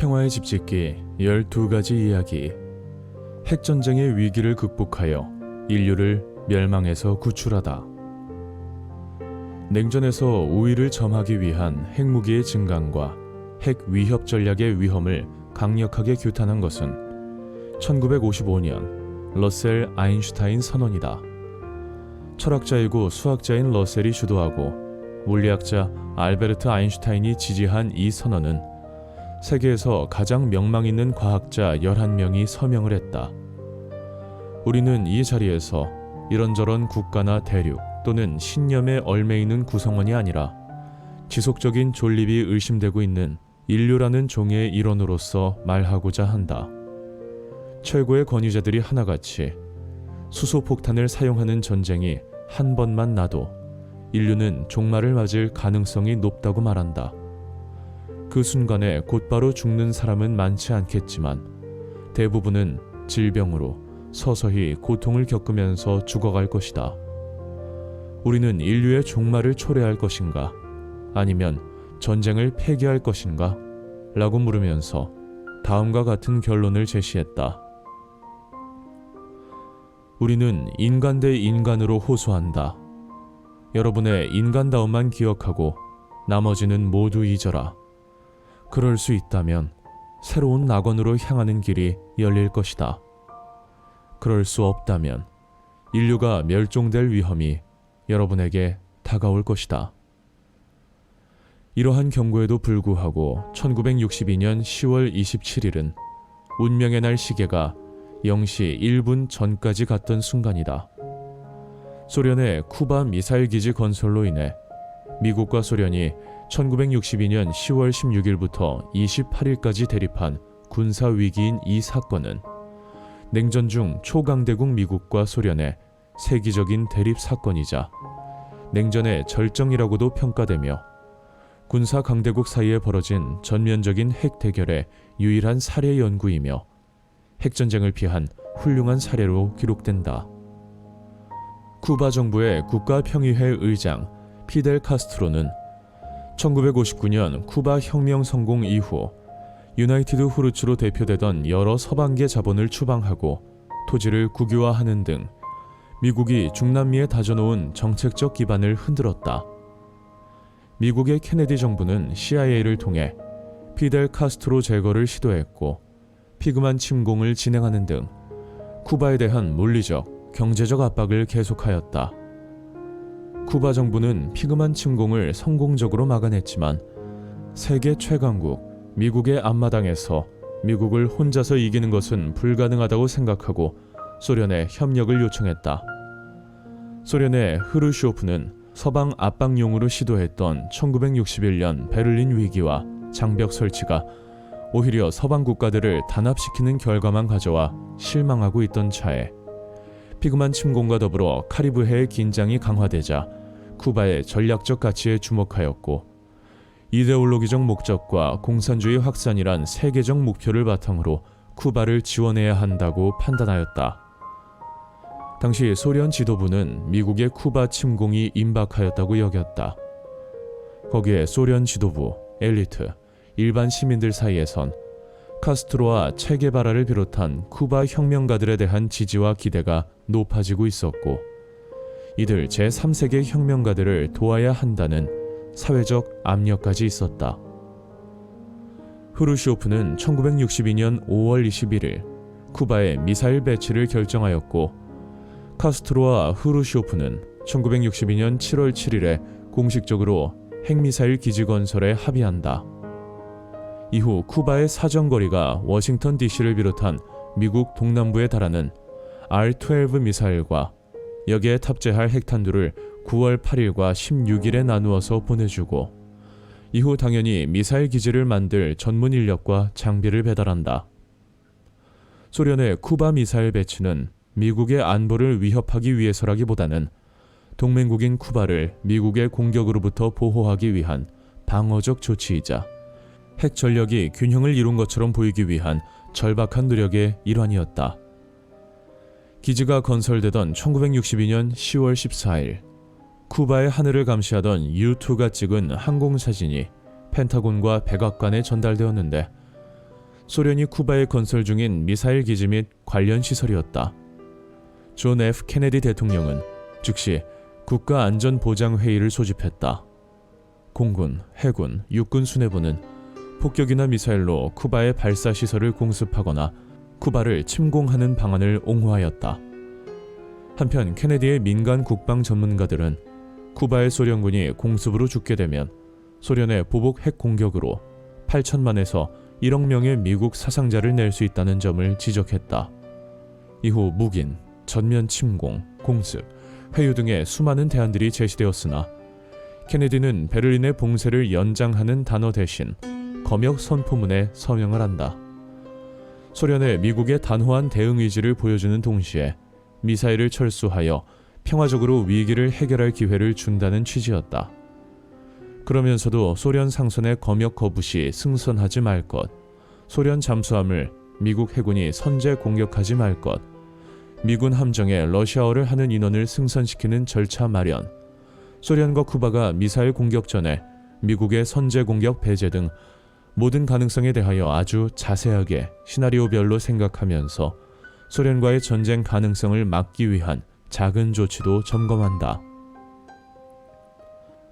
평화의 집짓기 12가지 이야기. 핵전쟁의 위기를 극복하여 인류를 멸망에서 구출하다. 냉전에서 우위를 점하기 위한 핵무기의 증강과 핵 위협 전략의 위험을 강력하게 규탄한 것은 1955년 러셀 아인슈타인 선언이다. 철학자이고 수학자인 러셀이 주도하고 물리학자 알베르트 아인슈타인이 지지한 이 선언은 세계에서 가장 명망 있는 과학자 11명이 서명을 했다. 우리는 이 자리에서 이런저런 국가나 대륙 또는 신념에 얽매이는 구성원이 아니라 지속적인 존립이 의심되고 있는 인류라는 종의 일원으로서 말하고자 한다. 최고의 권위자들이 하나같이 수소폭탄을 사용하는 전쟁이 한 번만 나도 인류는 종말을 맞을 가능성이 높다고 말한다. 그 순간에 곧바로 죽는 사람은 많지 않겠지만 대부분은 질병으로 서서히 고통을 겪으면서 죽어갈 것이다. 우리는 인류의 종말을 초래할 것인가? 아니면 전쟁을 폐기할 것인가? 라고 물으면서 다음과 같은 결론을 제시했다. 우리는 인간 대 인간으로 호소한다. 여러분의 인간다움만 기억하고 나머지는 모두 잊어라. 그럴 수 있다면 새로운 낙원으로 향하는 길이 열릴 것이다. 그럴 수 없다면 인류가 멸종될 위험이 여러분에게 다가올 것이다. 이러한 경고에도 불구하고 1962년 10월 27일은 운명의 날 시계가 0시 1분 전까지 갔던 순간이다. 소련의 쿠바 미사일 기지 건설로 인해 미국과 소련이 1962년 10월 16일부터 28일까지 대립한 군사 위기인 이 사건은 냉전 중 초강대국 미국과 소련의 세기적인 대립 사건이자 냉전의 절정이라고도 평가되며 군사 강대국 사이에 벌어진 전면적인 핵 대결의 유일한 사례 연구이며 핵전쟁을 피한 훌륭한 사례로 기록된다. 쿠바 정부의 국가평의회 의장 피델 카스트로는 1959년 쿠바 혁명 성공 이후 유나이티드 후르츠로 대표되던 여러 서방계 자본을 추방하고 토지를 국유화하는 등 미국이 중남미에 다져놓은 정책적 기반을 흔들었다. 미국의 케네디 정부는 CIA를 통해 피델 카스트로 제거를 시도했고 피그만 침공을 진행하는 등 쿠바에 대한 물리적, 경제적 압박을 계속하였다. 쿠바 정부는 피그만 침공을 성공적으로 막아냈지만 세계 최강국 미국의 앞마당에서 미국을 혼자서 이기는 것은 불가능하다고 생각하고 소련에 협력을 요청했다. 소련의 흐르시오프는 서방 압박용으로 시도했던 1961년 베를린 위기와 장벽 설치가 오히려 서방 국가들을 단합시키는 결과만 가져와 실망하고 있던 차에 피그만 침공과 더불어 카리브해의 긴장이 강화되자 쿠바의 전략적 가치에 주목하였고 이데올로기적 목적과 공산주의 확산이란 세계적 목표를 바탕으로 쿠바를 지원해야 한다고 판단하였다. 당시 소련 지도부는 미국의 쿠바 침공이 임박하였다고 여겼다. 거기에 소련 지도부, 엘리트, 일반 시민들 사이에선 카스트로와 체게바라를 비롯한 쿠바 혁명가들에 대한 지지와 기대가 높아지고 있었고 이들 제3세계 혁명가들을 도와야 한다는 사회적 압력까지 있었다. 흐르시오프는 1962년 5월 21일 쿠바에 미사일 배치를 결정하였고 카스트로와 흐르시오프는 1962년 7월 7일에 공식적으로 핵미사일 기지 건설에 합의한다. 이후 쿠바의 사정거리가 워싱턴 DC를 비롯한 미국 동남부에 달하는 R-12 미사일과 여기에 탑재할 핵탄두를 9월 8일과 16일에 나누어서 보내주고 이후 당연히 미사일 기지를 만들 전문 인력과 장비를 배달한다. 소련의 쿠바 미사일 배치는 미국의 안보를 위협하기 위해서라기보다는 동맹국인 쿠바를 미국의 공격으로부터 보호하기 위한 방어적 조치이자 핵 전력이 균형을 이룬 것처럼 보이기 위한 절박한 노력의 일환이었다. 기지가 건설되던 1962년 10월 14일 쿠바의 하늘을 감시하던 U-2가 찍은 항공사진이 펜타곤과 백악관에 전달되었는데 소련이 쿠바에 건설 중인 미사일 기지 및 관련 시설이었다. 존 F. 케네디 대통령은 즉시 국가안전보장회의를 소집했다. 공군, 해군, 육군 수뇌부는 폭격이나 미사일로 쿠바의 발사시설을 공습하거나 쿠바를 침공하는 방안을 옹호하였다. 한편 케네디의 민간 국방 전문가들은 쿠바의 소련군이 공습으로 죽게 되면 소련의 보복 핵 공격으로 8천만에서 1억 명의 미국 사상자를 낼 수 있다는 점을 지적했다. 이후 묵인, 전면 침공, 공습, 회유 등의 수많은 대안들이 제시되었으나 케네디는 베를린의 봉쇄를 연장하는 단어 대신 검역 선포문에 서명을 한다. 소련의 미국의 단호한 대응 의지를 보여주는 동시에 미사일을 철수하여 평화적으로 위기를 해결할 기회를 준다는 취지였다. 그러면서도 소련 상선의 검역 거부 시 승선하지 말 것, 소련 잠수함을 미국 해군이 선제 공격하지 말 것, 미군 함정에 러시아어를 하는 인원을 승선시키는 절차 마련, 소련과 쿠바가 미사일 공격 전에 미국의 선제 공격 배제 등 모든 가능성에 대하여 아주 자세하게 시나리오별로 생각하면서 소련과의 전쟁 가능성을 막기 위한 작은 조치도 점검한다.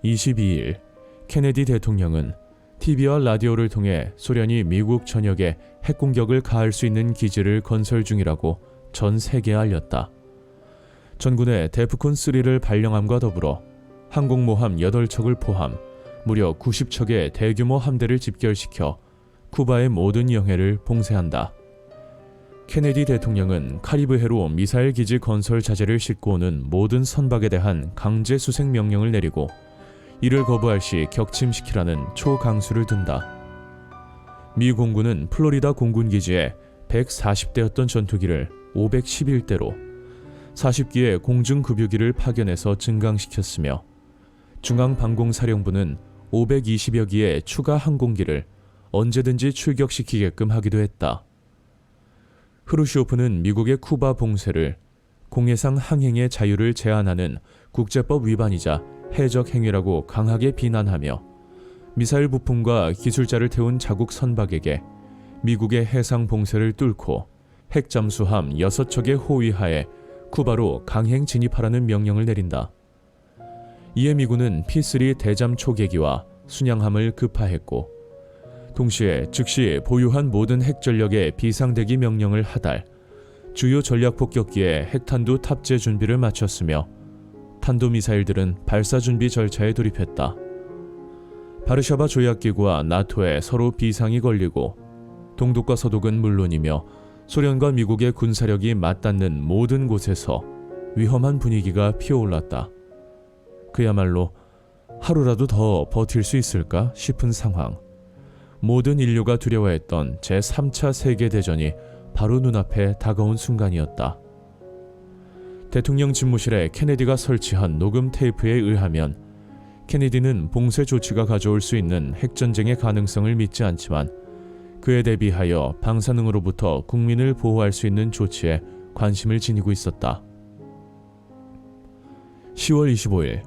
22일 케네디 대통령은 TV와 라디오를 통해 소련이 미국 전역에 핵공격을 가할 수 있는 기지를 건설 중이라고 전 세계에 알렸다. 전군의 데프콘3를 발령함과 더불어 항공모함 8척을 포함 무려 90척의 대규모 함대를 집결시켜 쿠바의 모든 영해를 봉쇄한다. 케네디 대통령은 카리브해로 미사일 기지 건설 자재를 싣고 오는 모든 선박에 대한 강제 수색 명령을 내리고 이를 거부할 시 격침시키라는 초강수를 둔다. 미 공군은 플로리다 공군기지에 140대였던 전투기를 511대로 40기의 공중급유기를 파견해서 증강시켰으며 중앙방공사령부는 520여 기의 추가 항공기를 언제든지 출격시키게끔 하기도 했다. 흐루시오프는 미국의 쿠바 봉쇄를 공해상 항행의 자유를 제한하는 국제법 위반이자 해적 행위라고 강하게 비난하며 미사일 부품과 기술자를 태운 자국 선박에게 미국의 해상 봉쇄를 뚫고 핵 잠수함 6척의 호위하에 쿠바로 강행 진입하라는 명령을 내린다. 이에 미군은 P3 대잠 초계기와 순양함을 급파했고 동시에 즉시 보유한 모든 핵전력의 비상대기 명령을 하달, 주요 전략폭격기에 핵탄두 탑재 준비를 마쳤으며 탄도미사일들은 발사 준비 절차에 돌입했다. 바르샤바 조약기구와 나토에 서로 비상이 걸리고 동독과 서독은 물론이며 소련과 미국의 군사력이 맞닿는 모든 곳에서 위험한 분위기가 피어올랐다. 그야말로 하루라도 더 버틸 수 있을까 싶은 상황. 모든 인류가 두려워했던 제3차 세계대전이 바로 눈앞에 다가온 순간이었다. 대통령 집무실에 케네디가 설치한 녹음 테이프에 의하면 케네디는 봉쇄 조치가 가져올 수 있는 핵전쟁의 가능성을 믿지 않지만 그에 대비하여 방사능으로부터 국민을 보호할 수 있는 조치에 관심을 지니고 있었다. 10월 25일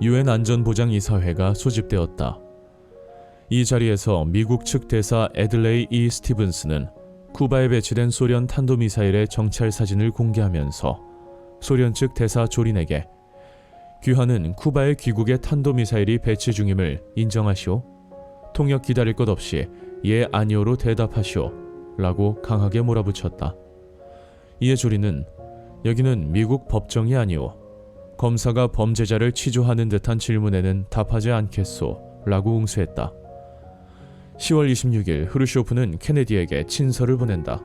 유엔 안전보장이사회가 소집되었다. 이 자리에서 미국 측 대사 애들레이 E. 스티븐스는 쿠바에 배치된 소련 탄도미사일의 정찰 사진을 공개하면서 소련 측 대사 조린에게 귀하는 쿠바의 귀국의 탄도미사일이 배치 중임을 인정하시오. 통역 기다릴 것 없이 예 아니오로 대답하시오 라고 강하게 몰아붙였다. 이에 조린은 여기는 미국 법정이 아니오. 검사가 범죄자를 치조하는 듯한 질문에는 답하지 않겠소 라고 응수했다. 10월 26일 흐루시오프는 케네디에게 친서를 보낸다.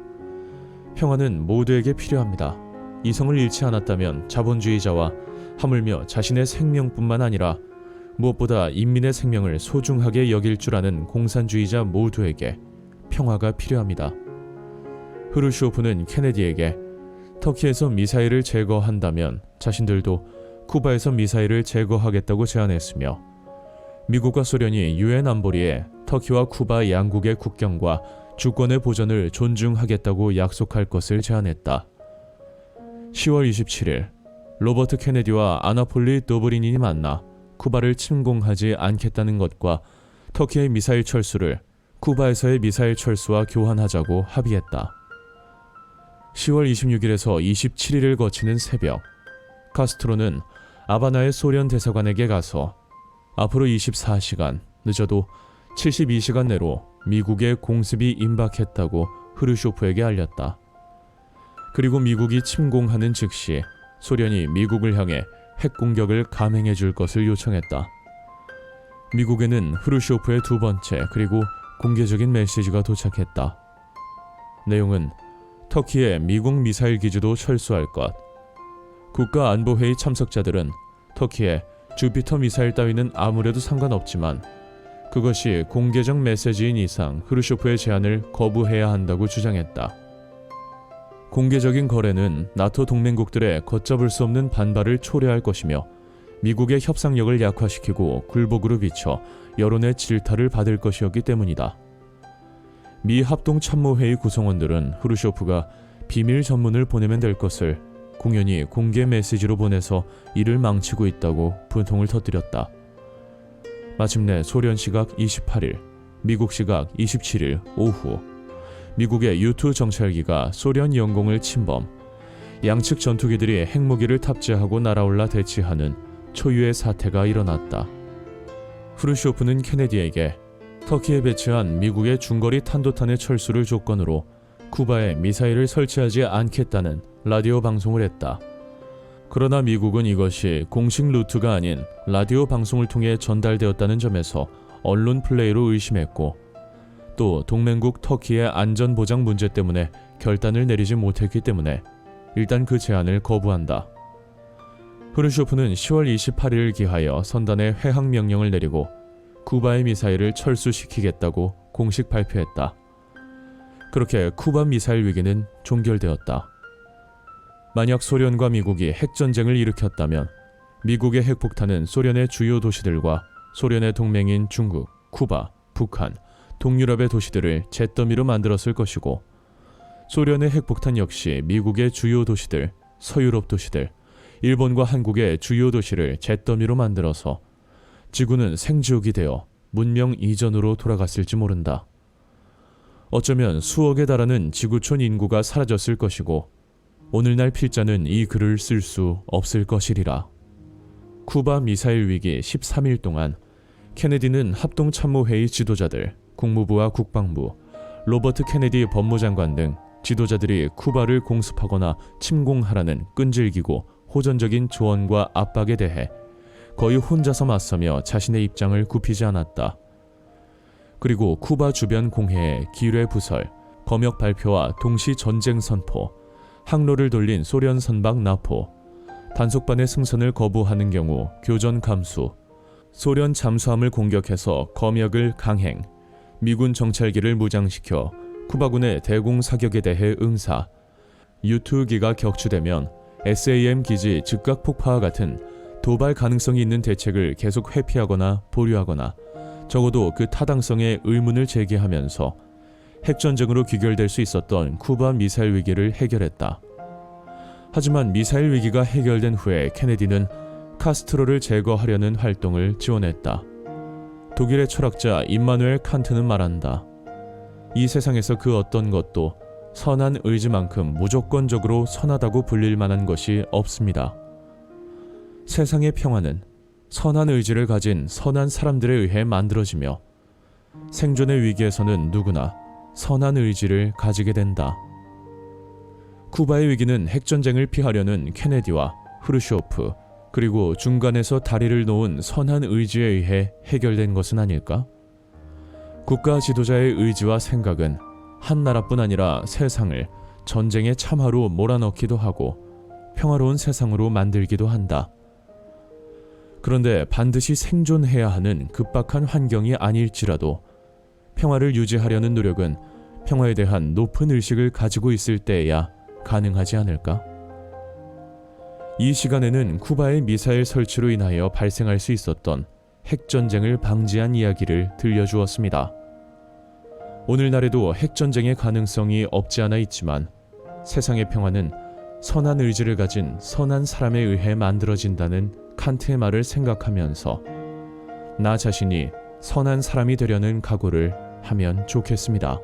평화는 모두에게 필요합니다. 이성을 잃지 않았다면 자본주의자와 하물며 자신의 생명뿐만 아니라 무엇보다 인민의 생명을 소중하게 여길 줄 아는 공산주의자 모두에게 평화가 필요합니다. 흐루시오프는 케네디에게 터키에서 미사일을 제거한다면 자신들도 쿠바에서 미사일을 제거하겠다고 제안했으며 미국과 소련이 유엔 안보리에 터키와 쿠바 양국의 국경과 주권의 보전을 존중하겠다고 약속할 것을 제안했다. 10월 27일 로버트 케네디와 아나폴리 도브리닌이 만나 쿠바를 침공하지 않겠다는 것과 터키의 미사일 철수를 쿠바에서의 미사일 철수와 교환하자고 합의했다. 10월 26일에서 27일을 거치는 새벽, 카스트로는 아바나의 소련 대사관에게 가서 앞으로 24시간, 늦어도 72시간 내로 미국의 공습이 임박했다고 흐루쇼프에게 알렸다. 그리고 미국이 침공하는 즉시 소련이 미국을 향해 핵공격을 감행해 줄 것을 요청했다. 미국에는 흐루쇼프의 두 번째 그리고 공개적인 메시지가 도착했다. 내용은 터키의 미국 미사일 기지도 철수할 것. 국가안보회의 참석자들은 터키의 주피터 미사일 따위는 아무래도 상관없지만 그것이 공개적 메시지인 이상 흐루쇼프의 제안을 거부해야 한다고 주장했다. 공개적인 거래는 나토 동맹국들의 걷잡을 수 없는 반발을 초래할 것이며 미국의 협상력을 약화시키고 굴복으로 비춰 여론의 질타를 받을 것이었기 때문이다. 미 합동참모회의 구성원들은 흐루쇼프가 비밀 전문을 보내면 될 것을 공연히 공개 메시지로 보내서 이를 망치고 있다고 분통을 터뜨렸다. 마침내 소련 시각 28일, 미국 시각 27일 오후 미국의 U-2 정찰기가 소련 영공을 침범, 양측 전투기들이 핵무기를 탑재하고 날아올라 대치하는 초유의 사태가 일어났다. 흐루쇼프는 케네디에게 터키에 배치한 미국의 중거리 탄도탄의 철수를 조건으로 쿠바에 미사일을 설치하지 않겠다는 라디오 방송을 했다. 그러나 미국은 이것이 공식 루트가 아닌 라디오 방송을 통해 전달되었다는 점에서 언론 플레이로 의심했고 또 동맹국 터키의 안전보장 문제 때문에 결단을 내리지 못했기 때문에 일단 그 제안을 거부한다. 후르쇼프는 10월 28일을 기하여 선단에 회항 명령을 내리고 쿠바의 미사일을 철수시키겠다고 공식 발표했다. 그렇게 쿠바 미사일 위기는 종결되었다. 만약 소련과 미국이 핵전쟁을 일으켰다면 미국의 핵폭탄은 소련의 주요 도시들과 소련의 동맹인 중국, 쿠바, 북한, 동유럽의 도시들을 잿더미로 만들었을 것이고 소련의 핵폭탄 역시 미국의 주요 도시들, 서유럽 도시들, 일본과 한국의 주요 도시를 잿더미로 만들어서 지구는 생지옥이 되어 문명 이전으로 돌아갔을지 모른다. 어쩌면 수억에 달하는 지구촌 인구가 사라졌을 것이고 오늘날 필자는 이 글을 쓸 수 없을 것이리라. 쿠바 미사일 위기 13일 동안 케네디는 합동참모회의 지도자들, 국무부와 국방부, 로버트 케네디 법무장관 등 지도자들이 쿠바를 공습하거나 침공하라는 끈질기고 호전적인 조언과 압박에 대해 거의 혼자서 맞서며 자신의 입장을 굽히지 않았다. 그리고 쿠바 주변 공해의 기뢰 부설, 검역 발표와 동시 전쟁 선포, 항로를 돌린 소련 선박 나포, 단속반의 승선을 거부하는 경우 교전 감수, 소련 잠수함을 공격해서 검역을 강행, 미군 정찰기를 무장시켜 쿠바군의 대공 사격에 대해 응사, U-2기가 격추되면 SAM 기지 즉각 폭파와 같은 도발 가능성이 있는 대책을 계속 회피하거나 보류하거나 적어도 그 타당성에 의문을 제기하면서 핵전쟁으로 귀결될 수 있었던 쿠바 미사일 위기를 해결했다. 하지만 미사일 위기가 해결된 후에 케네디는 카스트로를 제거하려는 활동을 지원했다. 독일의 철학자 임마누엘 칸트는 말한다. 이 세상에서 그 어떤 것도 선한 의지만큼 무조건적으로 선하다고 불릴 만한 것이 없습니다. 세상의 평화는 선한 의지를 가진 선한 사람들에 의해 만들어지며 생존의 위기에서는 누구나 선한 의지를 가지게 된다. 쿠바의 위기는 핵전쟁을 피하려는 케네디와 후르쇼프 그리고 중간에서 다리를 놓은 선한 의지에 의해 해결된 것은 아닐까? 국가 지도자의 의지와 생각은 한 나라뿐 아니라 세상을 전쟁의 참화로 몰아넣기도 하고 평화로운 세상으로 만들기도 한다. 그런데 반드시 생존해야 하는 급박한 환경이 아닐지라도 평화를 유지하려는 노력은 평화에 대한 높은 의식을 가지고 있을 때에야 가능하지 않을까? 이 시간에는 쿠바의 미사일 설치로 인하여 발생할 수 있었던 핵전쟁을 방지한 이야기를 들려주었습니다. 오늘날에도 핵전쟁의 가능성이 없지 않아 있지만 세상의 평화는 선한 의지를 가진 선한 사람에 의해 만들어진다는 칸트의 말을 생각하면서 나 자신이 선한 사람이 되려는 각오를 하면 좋겠습니다.